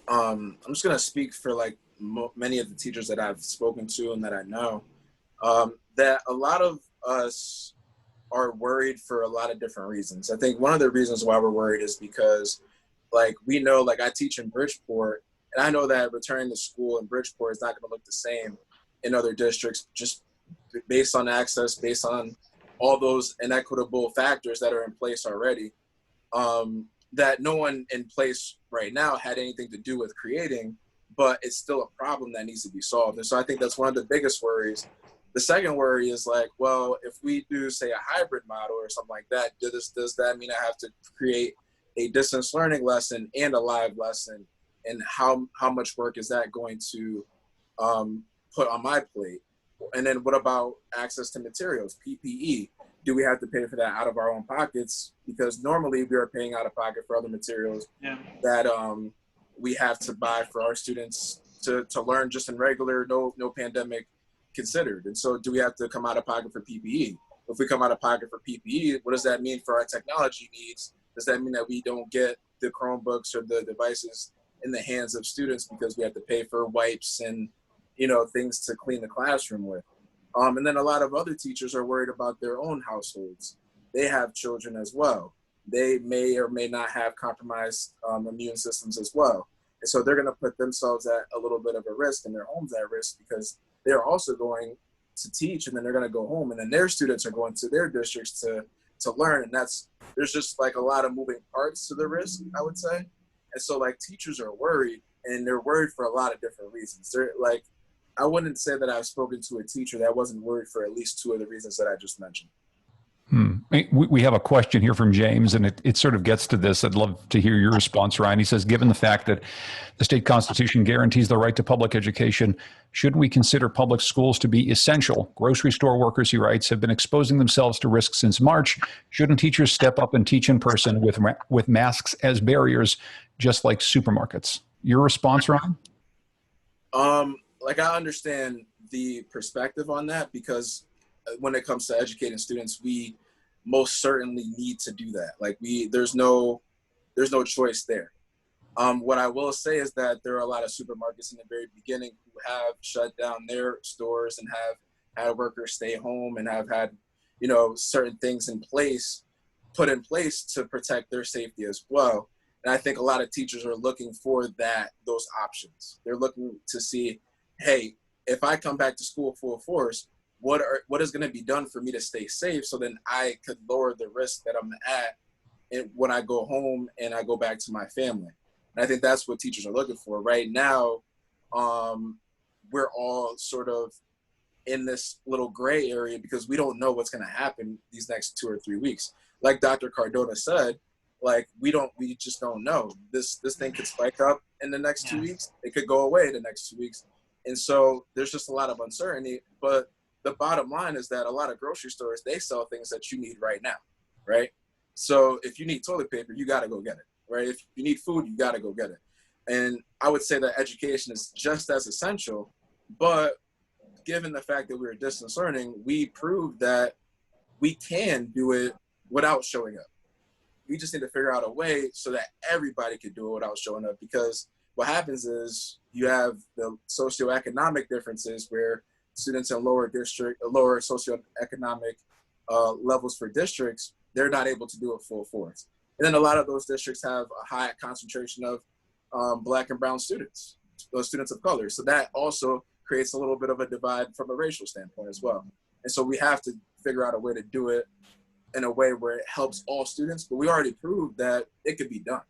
S4: I'm just going to speak for like many of the teachers that I've spoken to and that I know, that a lot of us are worried for a lot of different reasons. I think one of the reasons why we're worried is because, like, we know, like, I teach in Bridgeport, and I know that returning to school in Bridgeport is not going to look the same in other districts, just based on access, based on all those inequitable factors that are in place already, that no one in place right now had anything to do with creating, but it's still a problem that needs to be solved. And so I think that's one of the biggest worries. The second worry is like, well, if we do, say, a hybrid model or something like that, does that mean I have to create a distance learning lesson and a live lesson? And how much work is that going to put on my plate? And then what about access to materials, PPE? Do we have to pay for that out of our own pockets? Because normally we are paying out of pocket for other materials that we have to buy for our students to learn just in regular, no pandemic considered. And so do we have to come out of pocket for PPE? If we come out of pocket for PPE, what does that mean for our technology needs? Does that mean that we don't get the Chromebooks or the devices in the hands of students because we have to pay for wipes and, you know, things to clean the classroom with? And then a lot of other teachers are worried about their own households. They have children as well. They may or may not have compromised immune systems as well. And so they're going to put themselves at a little bit of a risk and their homes at risk because they're also going to teach, and then they're going to go home, and then their students are going to their districts to learn. And there's just like a lot of moving parts to the risk, I would say. And so like teachers are worried, and they're worried for a lot of different reasons. They're like, I wouldn't say that I've spoken to a teacher that wasn't worried for at least 2 of the reasons that I just mentioned.
S2: We have a question here from James, and it sort of gets to this. I'd love to hear your response, Ryan. He says, given the fact that the state constitution guarantees the right to public education, shouldn't we consider public schools to be essential? Grocery store workers, he writes, have been exposing themselves to risk since March. Shouldn't teachers step up and teach in person with masks as barriers, just like supermarkets? Your response, Ryan?
S4: Like, I understand the perspective on that because when it comes to educating students, we most certainly need to do that. Like there's no choice there. What I will say is that there are a lot of supermarkets in the very beginning who have shut down their stores and have had workers stay home and have had, certain things put in place to protect their safety as well. And I think a lot of teachers are looking for those options. They're looking to see, hey, if I come back to school full force, what is going to be done for me to stay safe, so then I could lower the risk that I'm at when I go home and I go back to my family. And I think that's what teachers are looking for. Right now, we're all sort of in this little gray area because we don't know what's going to happen these next 2 or 3 weeks. Like Dr. Cardona said, like we just don't know. This thing could spike up in the next 2 weeks. It could go away the next 2 weeks. And so there's just a lot of uncertainty. But the bottom line is that a lot of grocery stores, they sell things that you need right now, right? So if you need toilet paper, you got to go get it, right? If you need food, you got to go get it. And I would say that education is just as essential, but given the fact that we're distance learning, we proved that we can do it without showing up. We just need to figure out a way so that everybody could do it without showing up, because what happens is you have the socioeconomic differences where students in lower socioeconomic levels for districts, they're not able to do it full force. And then a lot of those districts have a high concentration of Black and brown students, those students of color. So that also creates a little bit of a divide from a racial standpoint as well. And so we have to figure out a way to do it in a way where it helps all students, but we already proved that it could be done.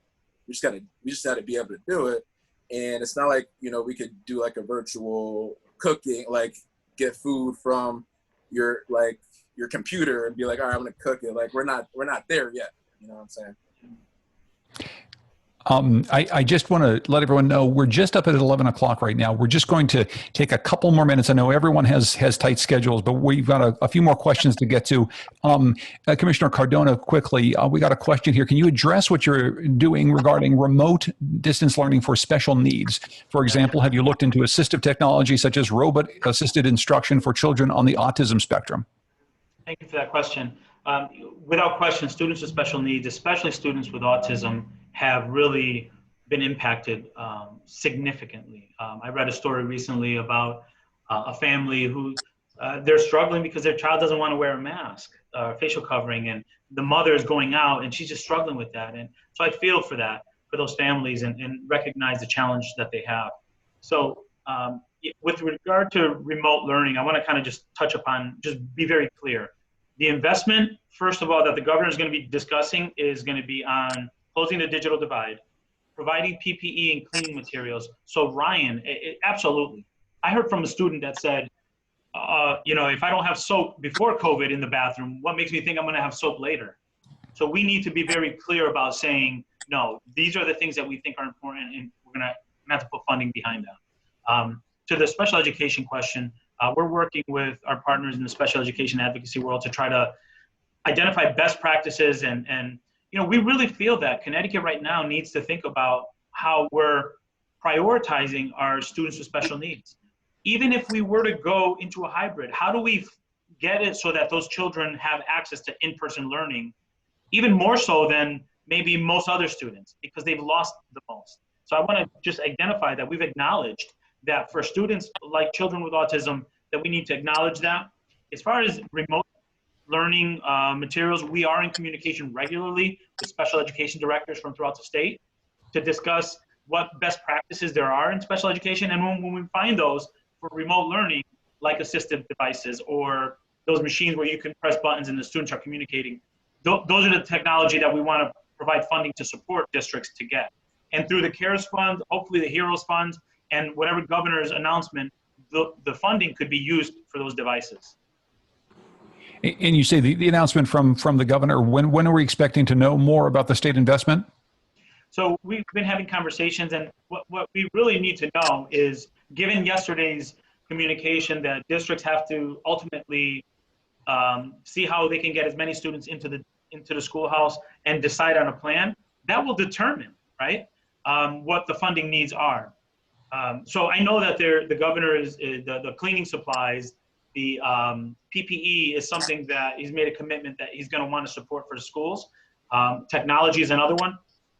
S4: We just got to be able to do it. And it's not like, we could do like a virtual cooking, like get food from your computer and be like, all right, I'm going to cook it. Like we're not there yet. You know what I'm saying?
S2: I just want to let everyone know we're just up at 11 o'clock right now. We're just going to take a couple more minutes. I know everyone has tight schedules, but we've got a few more questions to get to. Commissioner Cardona, quickly, we got a question here. Can you address what you're doing regarding remote distance learning for special needs? For example, have you looked into assistive technology such as robot-assisted instruction for children on the autism spectrum?
S5: Thank you for that question. Without question, students with special needs, especially students with autism, have really been impacted significantly. I read a story recently about a family who they're struggling because their child doesn't want to wear a mask, facial covering, and the mother is going out and she's just struggling with that. And so I feel for those families and recognize the challenge that they have. So with regard to remote learning, I want to kind of just touch upon, just be very clear. The investment, first of all, that the governor is going to be discussing is going to be on closing the digital divide, providing PPE and cleaning materials. So Ryan, absolutely. I heard from a student that said, if I don't have soap before COVID in the bathroom, what makes me think I'm going to have soap later? So we need to be very clear about saying, no, these are the things that we think are important, and we're going to have to put funding behind that. To the special education question, we're working with our partners in the special education advocacy world to try to identify best practices and we really feel that Connecticut right now needs to think about how we're prioritizing our students with special needs. Even if we were to go into a hybrid, how do we get it so that those children have access to in-person learning, even more so than maybe most other students, because they've lost the most. So I want to just identify that we've acknowledged that for students like children with autism, that we need to acknowledge that. As far as remote learning materials, we are in communication regularly with special education directors from throughout the state to discuss what best practices there are in special education. And when we find those for remote learning, like assistive devices or those machines where you can press buttons and the students are communicating, those are the technology that we want to provide funding to support districts to get. And through the CARES Fund, hopefully the HEROES Fund, and whatever governor's announcement, the funding could be used for those devices.
S2: And you say the announcement from the governor, when are we expecting to know more about the state investment?
S5: So we've been having conversations, and what we really need to know is, given yesterday's communication that districts have to ultimately see how they can get as many students into the schoolhouse and decide on a plan, that will determine, right, what the funding needs are. So I know that the governor is the cleaning supplies the PPE is something that he's made a commitment that he's going to want to support for the schools. Technology is another one.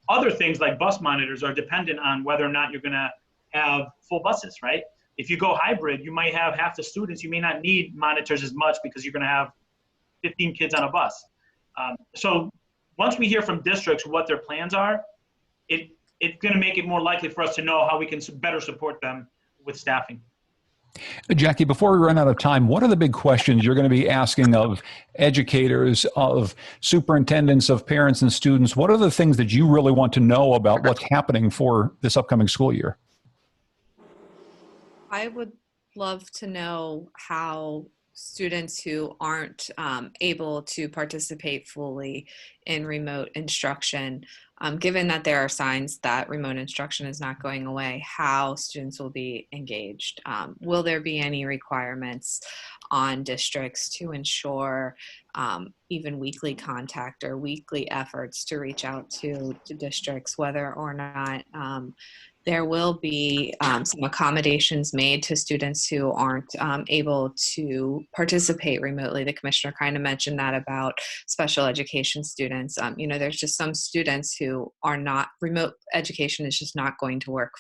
S5: Other things like bus monitors are dependent on whether or not you're going to have full buses, right? If you go hybrid, you might have half the students. You may not need monitors as much because you're going to have 15 kids on a bus. So once we hear from districts what their plans are, it's going to make it more likely for us to know how we can better support them with staffing.
S2: Jackie, before we run out of time, what are the big questions you're going to be asking of educators, of superintendents, of parents and students? What are the things that you really want to know about what's happening for this upcoming school year?
S3: I would love to know how students who aren't able to participate fully in remote instruction, given that there are signs that remote instruction is not going away, how students will be engaged. Will there be any requirements on districts to ensure even weekly contact or weekly efforts to reach out to districts, whether or not there will be some accommodations made to students who aren't able to participate remotely. The commissioner kind of mentioned that about special education students. There's just some students who are not, remote education is just not going to work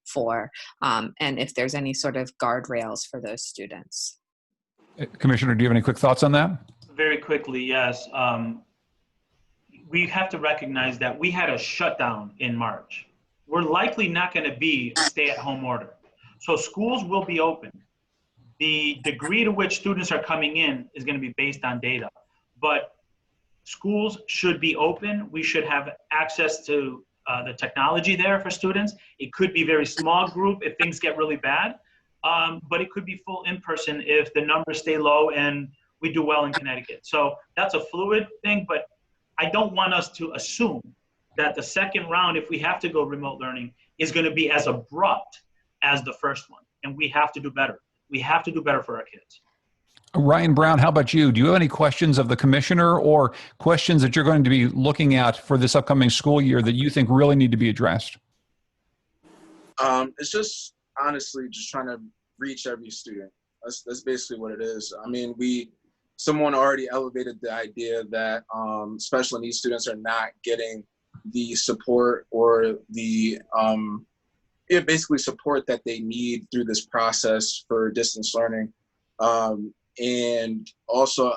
S3: for, and if there's any sort of guardrails for those students.
S2: Commissioner, do you have any quick thoughts on that?
S5: Very quickly, yes. We have to recognize that we had a shutdown in March. We're likely not going to be a stay-at-home order. So schools will be open. The degree to which students are coming in is going to be based on data. But schools should be open. We should have access to the technology there for students. It could be very small group if things get really bad. But it could be full in-person if the numbers stay low and we do well in Connecticut. So that's a fluid thing, but I don't want us to assume that the second round, if we have to go remote learning, is going to be as abrupt as the first one. And we have to do better. We have to do better for our kids.
S2: Ryan Brown, how about you? Do you have any questions of the commissioner or questions that you're going to be looking at for this upcoming school year that you think really need to be addressed?
S4: It's just honestly just trying to reach every student. That's basically what it is. I mean, someone already elevated the idea that special needs students are not getting the support or the basically support that they need through this process for distance learning. And also,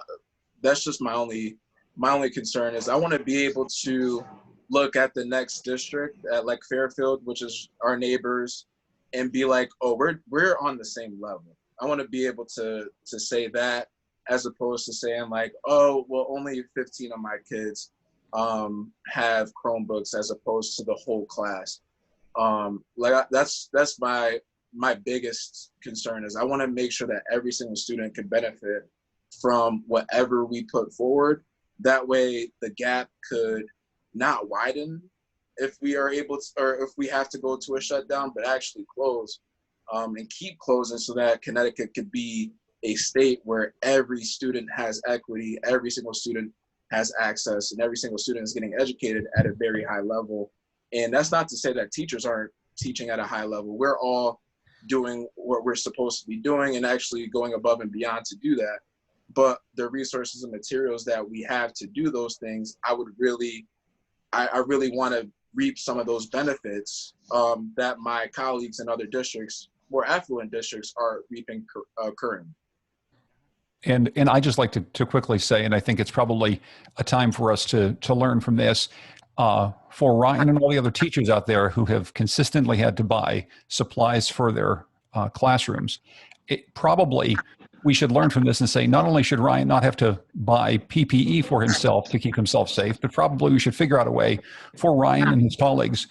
S4: that's just my only concern is I want to be able to look at the next district at like Fairfield, which is our neighbors, and be like, oh, we're on the same level. I want to be able to say that, as opposed to saying like, oh, well, only 15 of my kids have Chromebooks as opposed to the whole class. That's my biggest concern is I want to make sure that every single student can benefit from whatever we put forward. That way the gap could not widen if we are able to, or if we have to go to a shutdown, but actually close and keep closing so that Connecticut could be a state where every student has equity, every single student has access, and every single student is getting educated at a very high level. And that's not to say that teachers aren't teaching at a high level. We're all doing what we're supposed to be doing and actually going above and beyond to do that. But the resources and materials that we have to do those things, I really want to reap some of those benefits that my colleagues in other districts, more affluent districts, are reaping currently.
S2: And I just like to quickly say, and I think it's probably a time for us to learn from this, for Ryan and all the other teachers out there who have consistently had to buy supplies for their classrooms, we should learn from this and say, not only should Ryan not have to buy PPE for himself to keep himself safe, but probably we should figure out a way for Ryan and his colleagues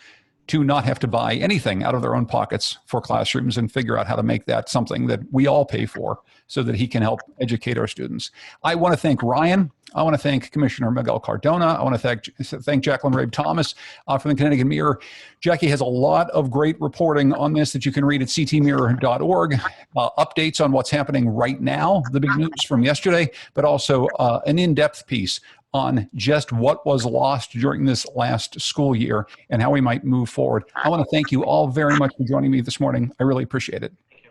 S2: to not have to buy anything out of their own pockets for classrooms and figure out how to make that something that we all pay for so that he can help educate our students. I want to thank Ryan. I want to thank Commissioner Miguel Cardona. I want to thank Jacqueline Rabe Thomas from the Connecticut Mirror. Jackie has a lot of great reporting on this that you can read at ctmirror.org. Updates on what's happening right now, the big news from yesterday, but also an in-depth piece on just what was lost during this last school year and how we might move forward. I want to thank you all very much for joining me this morning. I really appreciate it.
S5: Thank you.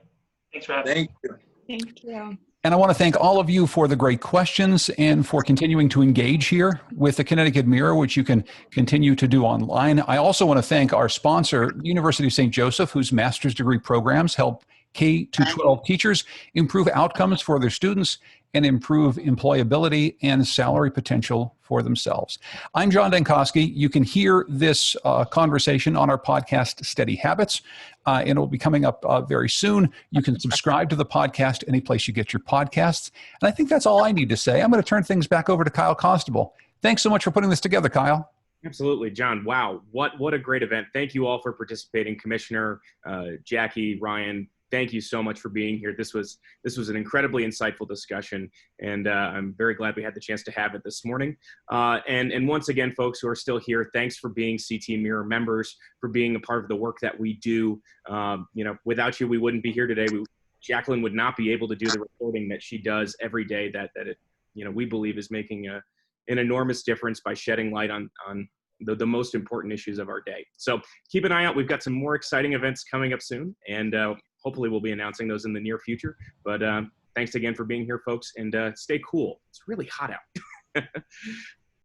S5: Thanks for having me.
S4: Thank you.
S3: Thank you.
S2: And I want to thank all of you for the great questions and for continuing to engage here with the Connecticut Mirror, which you can continue to do online. I also want to thank our sponsor, the University of St. Joseph, whose master's degree programs help K-12 teachers improve outcomes for their students and improve employability and salary potential for themselves. I'm John Dankosky. You can hear this conversation on our podcast, Steady Habits, and it will be coming up very soon. You can subscribe to the podcast any place you get your podcasts. And I think that's all I need to say. I'm going to turn things back over to Kyle Constable. Thanks so much for putting this together, Kyle.
S1: Absolutely, John. Wow, what a great event. Thank you all for participating. Commissioner, Jackie, Ryan, thank you so much for being here. This was an incredibly insightful discussion, and I'm very glad we had the chance to have it this morning. And once again, folks who are still here, thanks for being CT Mirror members, for being a part of the work that we do. Without you, we wouldn't be here today. Jacqueline would not be able to do the reporting that she does every day. That we believe is making an enormous difference by shedding light on the most important issues of our day. So keep an eye out. We've got some more exciting events coming up soon, and hopefully we'll be announcing those in the near future. But thanks again for being here, folks, and stay cool. It's really hot out.